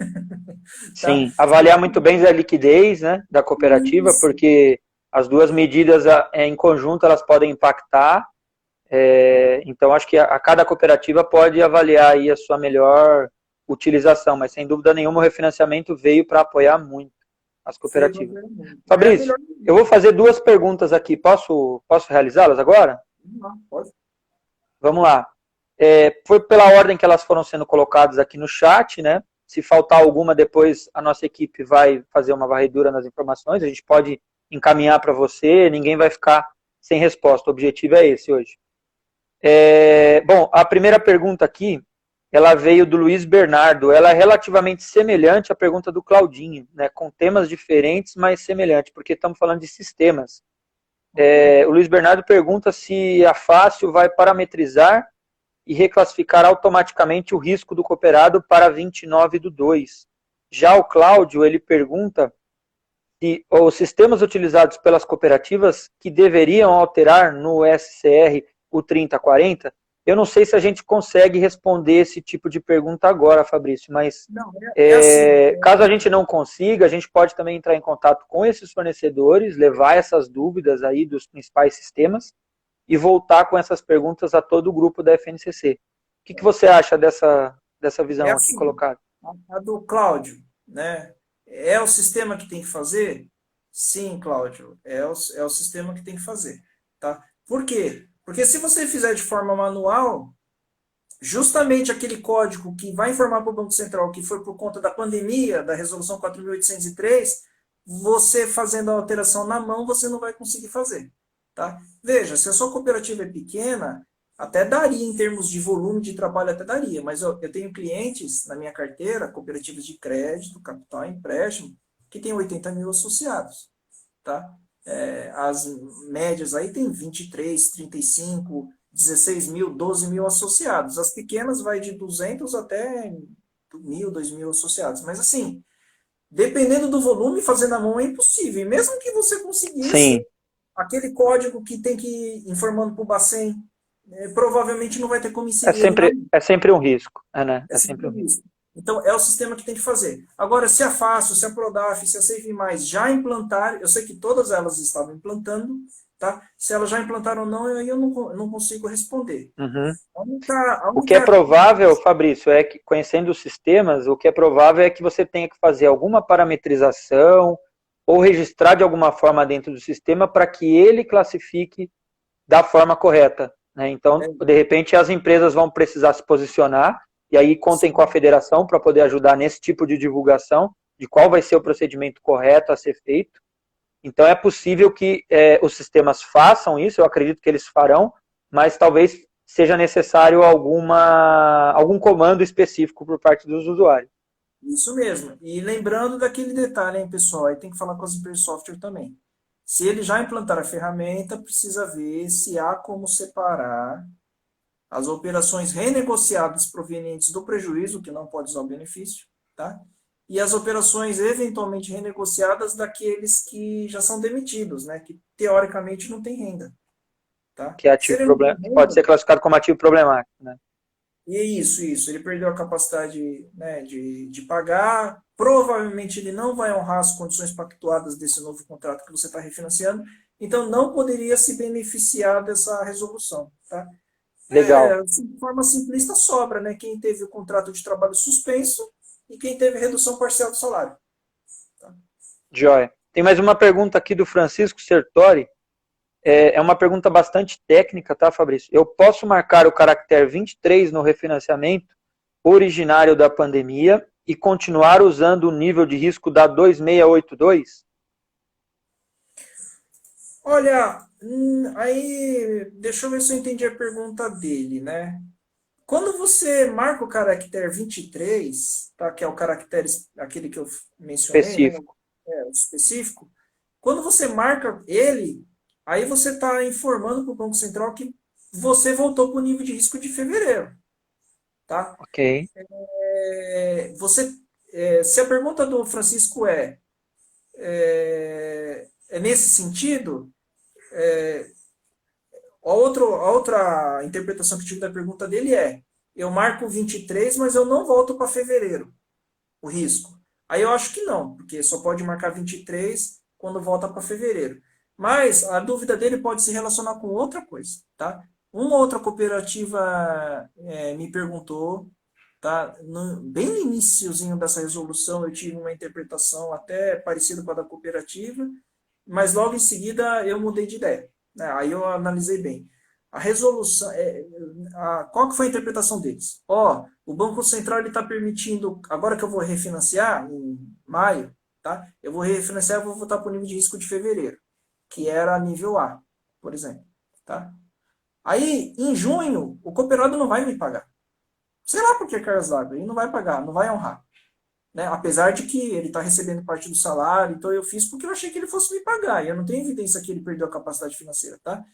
Sim, avaliar muito bem a liquidez, né, da cooperativa, Isso. porque as duas medidas em conjunto elas podem impactar. Então, acho que a cada cooperativa pode avaliar aí a sua melhor utilização, mas sem dúvida nenhuma o refinanciamento veio para apoiar muito as cooperativas. É a Fabrício, melhor. eu vou fazer duas perguntas aqui. Posso realizá-las agora? Pode. Vamos lá. Foi pela ordem que elas foram sendo colocadas aqui no chat, né? Se faltar alguma, depois a nossa equipe vai fazer uma varredura nas informações. A gente pode encaminhar para você, ninguém vai ficar sem resposta. O objetivo é esse hoje. Bom, a primeira pergunta aqui, ela veio do Luiz Bernardo. Ela é relativamente semelhante à pergunta do Claudinho, né? Com temas diferentes, mas semelhante, porque estamos falando de sistemas. O Luiz Bernardo pergunta se a Fácil vai parametrizar e reclassificar automaticamente o risco do cooperado para 29/2. Já o Cláudio, ele pergunta se os sistemas utilizados pelas cooperativas que deveriam alterar no SCR o 3040, eu não sei se a gente consegue responder esse tipo de pergunta agora, Fabrício, mas Não, assim. caso a gente não consiga, a gente pode também entrar em contato com esses fornecedores, levar essas dúvidas aí dos principais sistemas e voltar com essas perguntas a todo o grupo da FNCC. O que você acha dessa visão aqui Assim, colocada? a do Cláudio, né? É o sistema que tem que fazer? Sim, Cláudio, é o sistema que tem que fazer, tá? Por quê? Porque se você fizer de forma manual, justamente aquele código que vai informar para o Banco Central que foi por conta da pandemia, da resolução 4.803, você fazendo a alteração na mão, você não vai conseguir fazer, tá? Veja, se a sua cooperativa é pequena, até daria em termos de volume de trabalho, até daria, mas eu tenho clientes na minha carteira, cooperativas de crédito, capital e empréstimo, que tem 80 mil associados, tá? As médias aí tem 23, 35, 16 mil, 12 mil associados. As pequenas vai de 200 até 1.000, 2.000 associados. Mas assim, dependendo do volume, fazer na mão é impossível. E mesmo que você conseguisse, Sim, aquele código que tem que ir informando para o Bacen, provavelmente não vai ter como é inserir ele na sempre, mão. é sempre um risco, né? É É sempre um sempre risco. isso. Então, é o sistema que tem que fazer. Agora, se a Fácil, se a Prodaf, se a Save Mais já implantar, eu sei que todas elas estavam implantando, tá? Se elas já implantaram ou não, aí eu não consigo responder. Uhum. A O que é única... provável, Fabrício, é que, conhecendo os sistemas, o que é provável é que você tenha que fazer alguma parametrização ou registrar de alguma forma dentro do sistema para que ele classifique da forma correta, né? Então, de repente, as empresas vão precisar se posicionar e aí contem com a federação para poder ajudar nesse tipo de divulgação de qual vai ser o procedimento correto a ser feito. Então, é possível que os sistemas façam isso, eu acredito que eles farão, mas talvez seja necessário algum comando específico por parte dos usuários. Isso mesmo. E lembrando daquele detalhe, hein, pessoal, aí tem que falar com as empresas de software também. Se ele já implantar a ferramenta, precisa ver se há como separar as operações renegociadas provenientes do prejuízo, que não pode usar o benefício, tá? E as operações eventualmente renegociadas daqueles que já são demitidos, né? Que teoricamente não tem renda, tá? Que é Se ativo ele não tem que pode renda, ser classificado como ativo problemático, né? e é isso, ele perdeu a capacidade, né, de pagar, provavelmente ele não vai honrar as condições pactuadas desse novo contrato que você está refinanciando, então não poderia se beneficiar dessa resolução, tá? Legal. De forma simplista sobra, né? Quem teve o contrato de trabalho suspenso e quem teve redução parcial do salário. Tá? Joia. Tem mais uma pergunta aqui do Francisco Sertori. É uma pergunta bastante técnica, tá, Fabrício? Eu posso marcar o caractere 23 no refinanciamento originário da pandemia e continuar usando o nível de risco da 2682? Olha, aí deixa eu ver se eu entendi a pergunta dele, né? Quando você marca o caractere 23, tá, que é o caractere, aquele que eu mencionei, né, Específico. o específico, quando você marca ele, aí você está informando para o Banco Central que você voltou para o nível de risco de fevereiro, tá? Ok. Você, se a pergunta do Francisco é nesse sentido, a outra interpretação que eu tive da pergunta dele eu marco 23, mas eu não volto para fevereiro, o risco. Aí eu acho que não, porque só pode marcar 23 quando volta para fevereiro. Mas a dúvida dele pode se relacionar com outra coisa, tá? Uma outra cooperativa me perguntou, tá? Bem no iniciozinho dessa resolução eu tive uma interpretação até parecida com a da cooperativa, mas logo em seguida eu mudei de ideia, né? Aí eu analisei bem. A resolução, qual que foi a interpretação deles? O Banco Central está permitindo, agora que eu vou refinanciar, em maio, tá? Eu vou refinanciar e vou voltar para o nível de risco de fevereiro, que era nível A, por exemplo. Tá? Aí, em junho, o cooperado não vai me pagar. Sei lá por que, Carlos D'Água, ele não vai pagar, não vai honrar. Né? Apesar de que ele está recebendo parte do salário, então eu fiz porque eu achei que ele fosse me pagar, e eu não tenho evidência que ele perdeu a capacidade financeira, tá?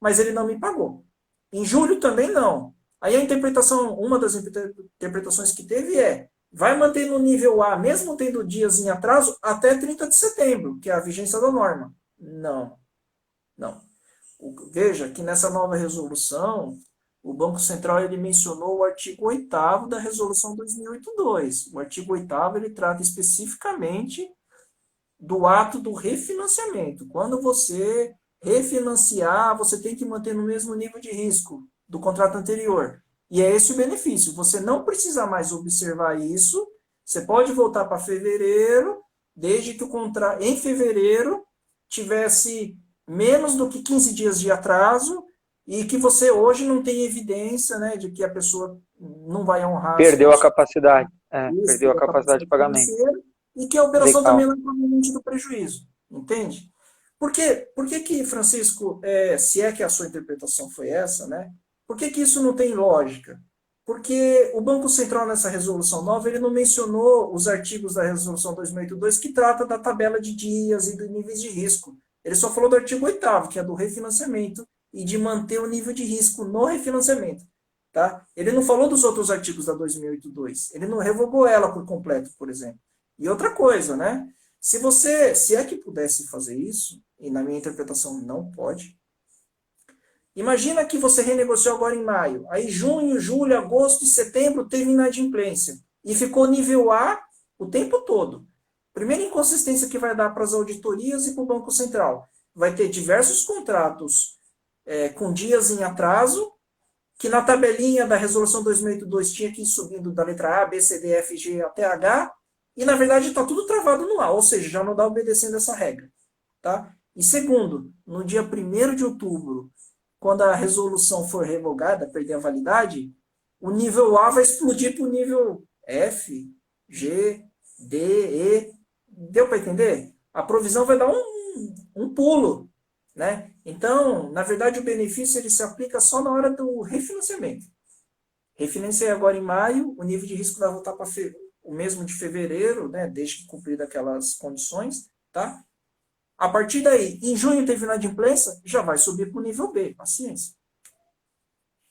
Mas ele não me pagou. Em julho também não. Aí a interpretação, uma das interpretações que teve vai manter no nível A, mesmo tendo dias em atraso, até 30 de setembro, que é a vigência da norma. Não, não. Veja que nessa nova resolução, o Banco Central ele mencionou o artigo 8º da resolução 2082. O artigo 8º ele trata especificamente do ato do refinanciamento. Quando você refinanciar, você tem que manter no mesmo nível de risco do contrato anterior. E é esse o benefício. Você não precisa mais observar isso. Você pode voltar para fevereiro, desde que o contrato em fevereiro tivesse menos do que 15 dias de atraso e que você hoje não tem evidência, né, de que a pessoa não vai honrar as Perdeu a condições. capacidade. Isso, Perdeu a perdeu a capacidade de capacidade pagamento. financeira e que a operação também Legal. não é proveniente do prejuízo, entende? Por que, Francisco, se é que a sua interpretação foi essa, né? Por que isso não tem lógica? Porque o Banco Central, nessa resolução nova, ele não mencionou os artigos da resolução 2082 que trata da tabela de dias e dos níveis de risco. Ele só falou do artigo 8º, que é do refinanciamento e de manter o nível de risco no refinanciamento. Tá? Ele não falou dos outros artigos da 2082. Ele não revogou ela por completo, por exemplo. E outra coisa, né? Se é que pudesse fazer isso, e na minha interpretação não pode, imagina que você renegociou agora em maio, aí junho, julho, agosto e setembro teve inadimplência e ficou nível A o tempo todo. Primeira inconsistência que vai dar para as auditorias e para o Banco Central. Vai ter diversos contratos com dias em atraso, que na tabelinha da resolução 2082 tinha que ir subindo da letra A, B, C, D, F, G até H, e na verdade está tudo travado no A, ou seja, já não dá obedecendo essa regra. Tá? E segundo, no dia 1º de outubro, quando a resolução for revogada, perder a validade, o nível A vai explodir para o nível F, G, D, E. Deu para entender? A provisão vai dar um pulo. Né? Então, na verdade, o benefício ele se aplica só na hora do refinanciamento. Refinanciei agora em maio, o nível de risco vai voltar para o mesmo de fevereiro, né? Desde que cumprir aquelas condições. Tá? A partir daí, em junho teve inadimplência, já vai subir para o nível B, paciência.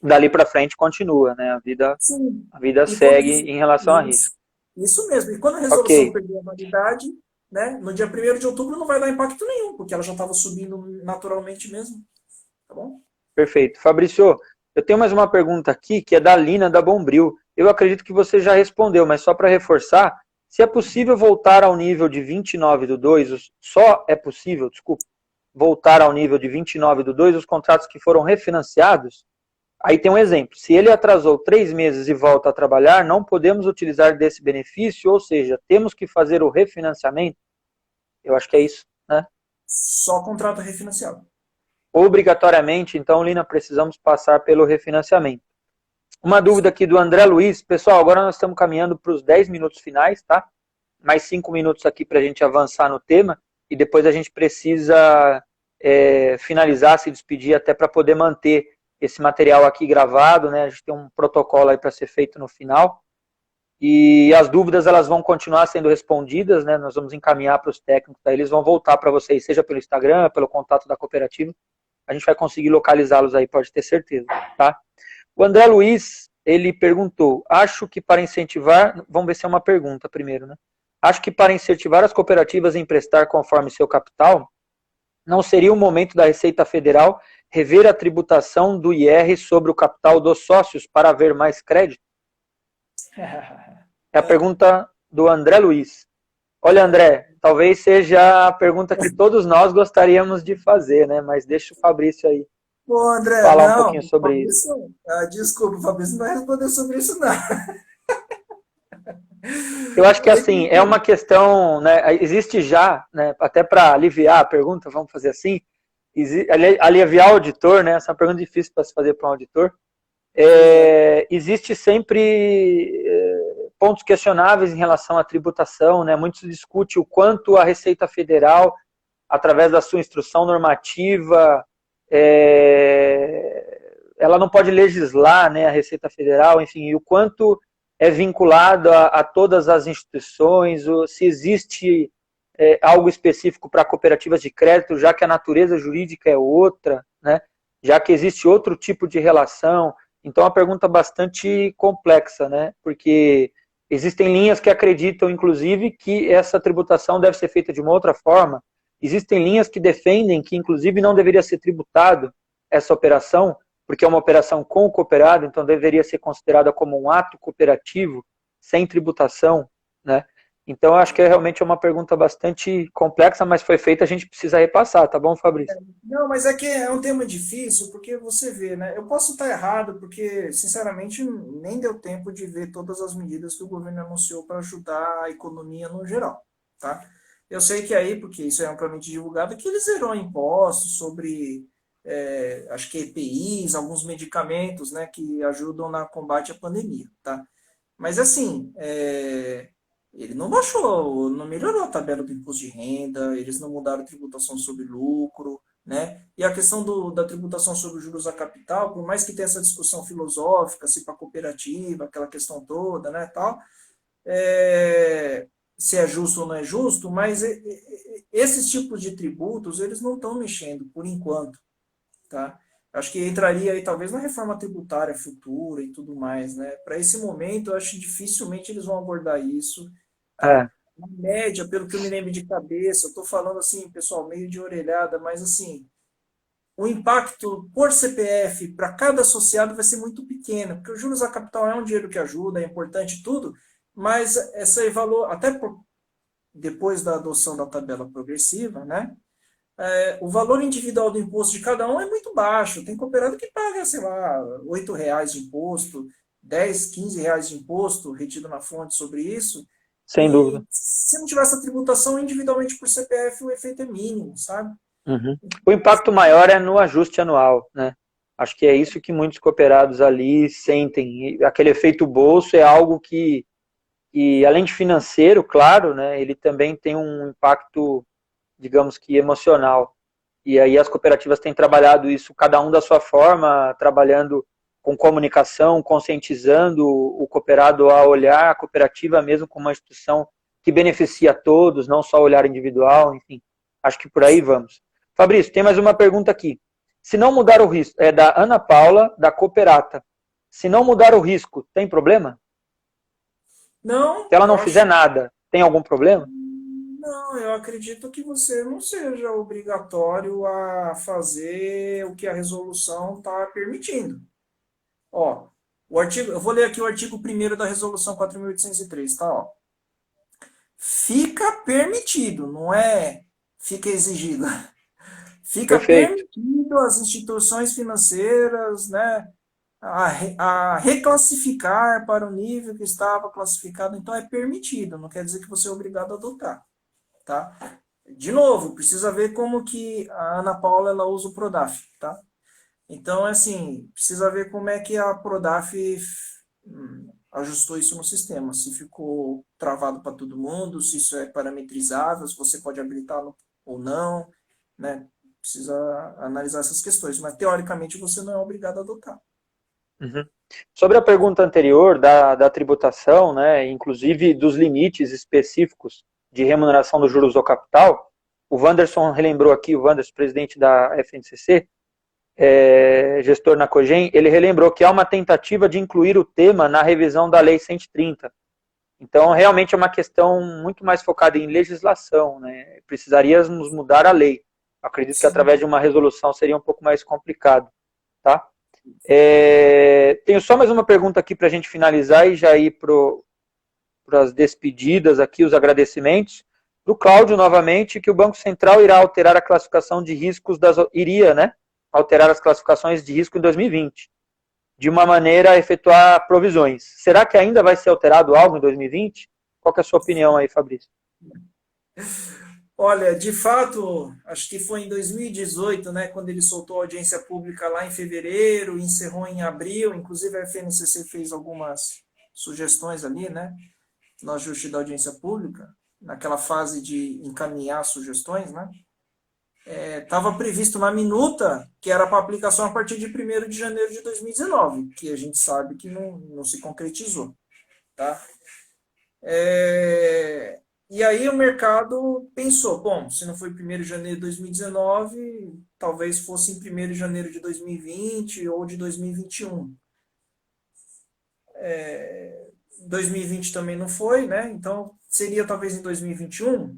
Dali para frente continua, né? Sim. A vida E quando segue em relação a risco. isso mesmo. E quando a Ok, resolução perder a validade, né, no dia 1º de outubro não vai dar impacto nenhum, porque ela já estava subindo naturalmente mesmo. Tá bom? perfeito. Fabrício, eu tenho mais uma pergunta aqui, que é da Lina, da Bombril. Eu acredito que você já respondeu, mas só para reforçar, se é possível voltar ao nível de 29 do 2, só é possível, desculpa, voltar ao nível de 29 do 2 os contratos que foram refinanciados? Aí tem um exemplo, se ele atrasou 3 meses e volta a trabalhar, não podemos utilizar desse benefício, ou seja, temos que fazer o refinanciamento? Eu acho que é isso, né? Só contrato refinanciado. obrigatoriamente, então, Lina, precisamos passar pelo refinanciamento. Uma dúvida aqui do André Luiz. Pessoal, agora nós estamos caminhando para os 10 minutos finais, tá? Mais 5 minutos aqui para a gente avançar no tema e depois a gente precisa finalizar, se despedir até para poder manter esse material aqui gravado, né? A gente tem um protocolo aí para ser feito no final. E as dúvidas elas vão continuar sendo respondidas, né? Nós vamos encaminhar para os técnicos, aí eles vão voltar para vocês, seja pelo Instagram, pelo contato da cooperativa. A gente vai conseguir localizá-los aí, pode ter certeza, tá? O André Luiz, ele perguntou, acho que para incentivar, vamos ver se é uma pergunta primeiro, né? Acho que para incentivar as cooperativas a emprestar conforme seu capital, não seria o momento da Receita Federal rever a tributação do IR sobre o capital dos sócios para haver mais crédito? É a pergunta do André Luiz. Olha, André, talvez seja a pergunta que todos nós gostaríamos de fazer, né? Mas deixa o Fabrício aí Pô, André, falar um não, pouquinho sobre isso. Fabrício, desculpa, o Fabrício não vai responder sobre isso, não. Eu acho que assim, é uma questão, né? Existe já, né? Até para aliviar a pergunta, vamos fazer assim, aliviar o auditor, né? Essa é uma pergunta difícil para se fazer para um auditor. Existe sempre pontos questionáveis em relação à tributação, né? Muito se discute o quanto a Receita Federal, através da sua instrução normativa, ela não pode legislar, né, a Receita Federal, enfim, e o quanto é vinculado a todas as instituições, se existe algo específico para cooperativas de crédito, já que a natureza jurídica é outra, né, já que existe outro tipo de relação. Então, é uma pergunta bastante complexa, né, porque existem linhas que acreditam, inclusive, que essa tributação deve ser feita de uma outra forma. Existem linhas que defendem que, inclusive, não deveria ser tributado essa operação, porque é uma operação com o cooperado, então deveria ser considerada como um ato cooperativo, sem tributação, né? Então, eu acho que realmente é uma pergunta bastante complexa, mas foi feita, a gente precisa repassar, tá bom, Fabrício? Não, mas é que é um tema difícil, porque você vê, né? Eu posso estar errado, porque, sinceramente, nem deu tempo de ver todas as medidas que o governo anunciou para ajudar a economia no geral, tá? Eu sei que aí, porque isso é amplamente divulgado, que eles zerou impostos sobre, acho que EPIs, alguns medicamentos, né, que ajudam na combate à pandemia, tá? Mas, assim, ele não baixou, não melhorou a tabela do imposto de renda, eles não mudaram a tributação sobre lucro, né? E a questão da tributação sobre juros a capital, por mais que tenha essa discussão filosófica, se para cooperativa, aquela questão toda, né, tal, é, se é justo ou não é justo, mas esses tipos de tributos, eles não estão mexendo, por enquanto, tá? Acho que entraria aí talvez na reforma tributária futura e tudo mais, né? Para esse momento, eu acho que dificilmente eles vão abordar isso, tá? É, Na média, pelo que eu me lembro de cabeça, eu estou falando assim, pessoal, meio de orelhada, mas assim, o impacto por CPF para cada associado vai ser muito pequeno, porque os juros a capital é um dinheiro que ajuda, é importante tudo, mas esse valor, até depois da adoção da tabela progressiva, né? O valor individual do imposto de cada um é muito baixo. Tem cooperado que paga, sei lá, R$ 8 de imposto, 10, R$ 15 de imposto retido na fonte sobre isso. sem E dúvida. se não tiver essa tributação individualmente por CPF, o efeito é mínimo, sabe? Uhum. O impacto maior é no ajuste anual, né? Acho que é isso que muitos cooperados ali sentem. E aquele efeito bolso é algo que, além de financeiro, claro, né, ele também tem um impacto, digamos que emocional. E aí as cooperativas têm trabalhado isso, cada um da sua forma, trabalhando com comunicação, conscientizando o cooperado a olhar a cooperativa mesmo como uma instituição que beneficia a todos, não só olhar individual, enfim. Acho que por aí vamos. Fabrício, tem mais uma pergunta aqui. Se não mudar o risco, é da Ana Paula, da Cooperata. Se não mudar o risco, tem problema? Não, Se ela eu não fizer acho. nada, tem algum problema? Não, eu acredito que você não seja obrigatório a fazer o que a resolução está permitindo. Ó, eu vou ler aqui o artigo primeiro da resolução 4.803, tá? Ó. Fica permitido, não é fica exigido. Fica Perfeito. permitido às instituições financeiras, né, a reclassificar para o nível que estava classificado. Então, é permitido, não quer dizer que você é obrigado a adotar, tá? De novo, precisa ver como que a Ana Paula ela usa o Prodaf, tá? Então, assim, precisa ver como é que a Prodaf ajustou isso no sistema, se ficou travado para todo mundo, se isso é parametrizável, se você pode habilitar ou não, né? Precisa analisar essas questões, mas teoricamente você não é obrigado a adotar. Uhum. Sobre a pergunta anterior da tributação, né, inclusive dos limites específicos de remuneração dos juros do capital, o Wanderson relembrou aqui, o Wanderson, presidente da FNCC, gestor na Cogem, ele relembrou que há uma tentativa de incluir o tema na revisão da Lei 130. Então, realmente é uma questão muito mais focada em legislação, né? Precisaríamos mudar a lei. Acredito que através de uma resolução seria um pouco mais complicado, tá? Tenho só mais uma pergunta aqui para a gente finalizar e já ir para as despedidas aqui, os agradecimentos. Do Cláudio, novamente, que o Banco Central irá alterar a classificação de riscos iria, né? Alterar as classificações de risco em 2020, de uma maneira a efetuar provisões. Será que ainda vai ser alterado algo em 2020? Qual que é a sua opinião aí, Fabrício? Olha, de fato, acho que foi em 2018, né, quando ele soltou a audiência pública lá em fevereiro, encerrou em abril, inclusive a FNCC fez algumas sugestões ali, né, no ajuste da audiência pública, naquela fase de encaminhar sugestões, né, estava previsto na minuta que era para aplicação a partir de 1º de janeiro de 2019, que a gente sabe que não se concretizou, tá? E aí o mercado pensou, bom, se não foi 1º de janeiro de 2019, talvez fosse em 1º de janeiro de 2020 ou de 2021. 2020 também não foi, né? Então seria talvez em 2021.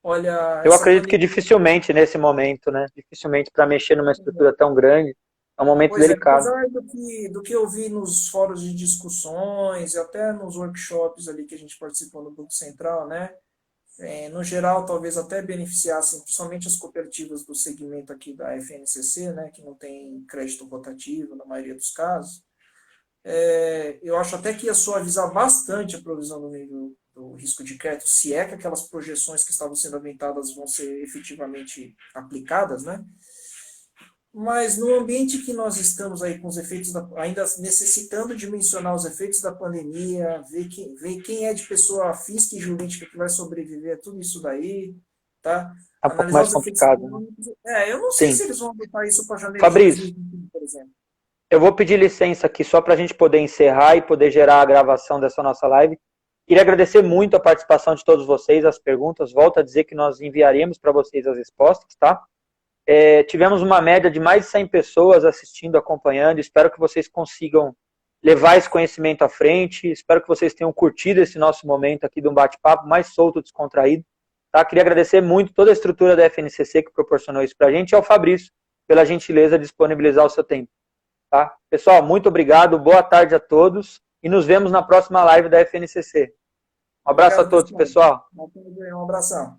Olha, Eu essa acredito que pandemia. dificilmente nesse momento, né? Dificilmente para mexer numa estrutura tão grande, é um momento Pois é, delicado. apesar do que eu vi nos fóruns de discussões e até nos workshops ali que a gente participou no Banco Central, né? No geral, talvez até beneficiassem principalmente as cooperativas do segmento aqui da FNCC, né, que não tem crédito rotativo na maioria dos casos. Eu acho até que ia suavizar bastante a provisão do nível do risco de crédito, se é que aquelas projeções que estavam sendo aventadas vão ser efetivamente aplicadas, né? Mas no ambiente que nós estamos aí com os efeitos ainda necessitando dimensionar os efeitos da pandemia, ver quem é de pessoa física e jurídica que vai sobreviver a tudo isso daí, tá? É um pouco Analisar mais os efeitos complicado, né? econômicos. Eu não sei Sim. se eles vão adotar isso para janeiro de Fabrício, 2021, por exemplo. eu vou pedir licença aqui só para a gente poder encerrar e poder gerar a gravação dessa nossa live. Queria agradecer muito a participação de todos vocês, as perguntas. Volto a dizer que nós enviaremos para vocês as respostas, tá? Tivemos uma média de mais de 100 pessoas assistindo, acompanhando. Espero que vocês consigam levar esse conhecimento à frente. Espero que vocês tenham curtido esse nosso momento aqui de um bate-papo mais solto, descontraído. Tá? Queria agradecer muito toda a estrutura da FNCC que proporcionou isso para a gente e ao Fabrício pela gentileza de disponibilizar o seu tempo. Tá? Pessoal, muito obrigado. Boa tarde a todos e nos vemos na próxima live da FNCC. Um abraço a Obrigado, todos, pessoal. pessoal. Um abração.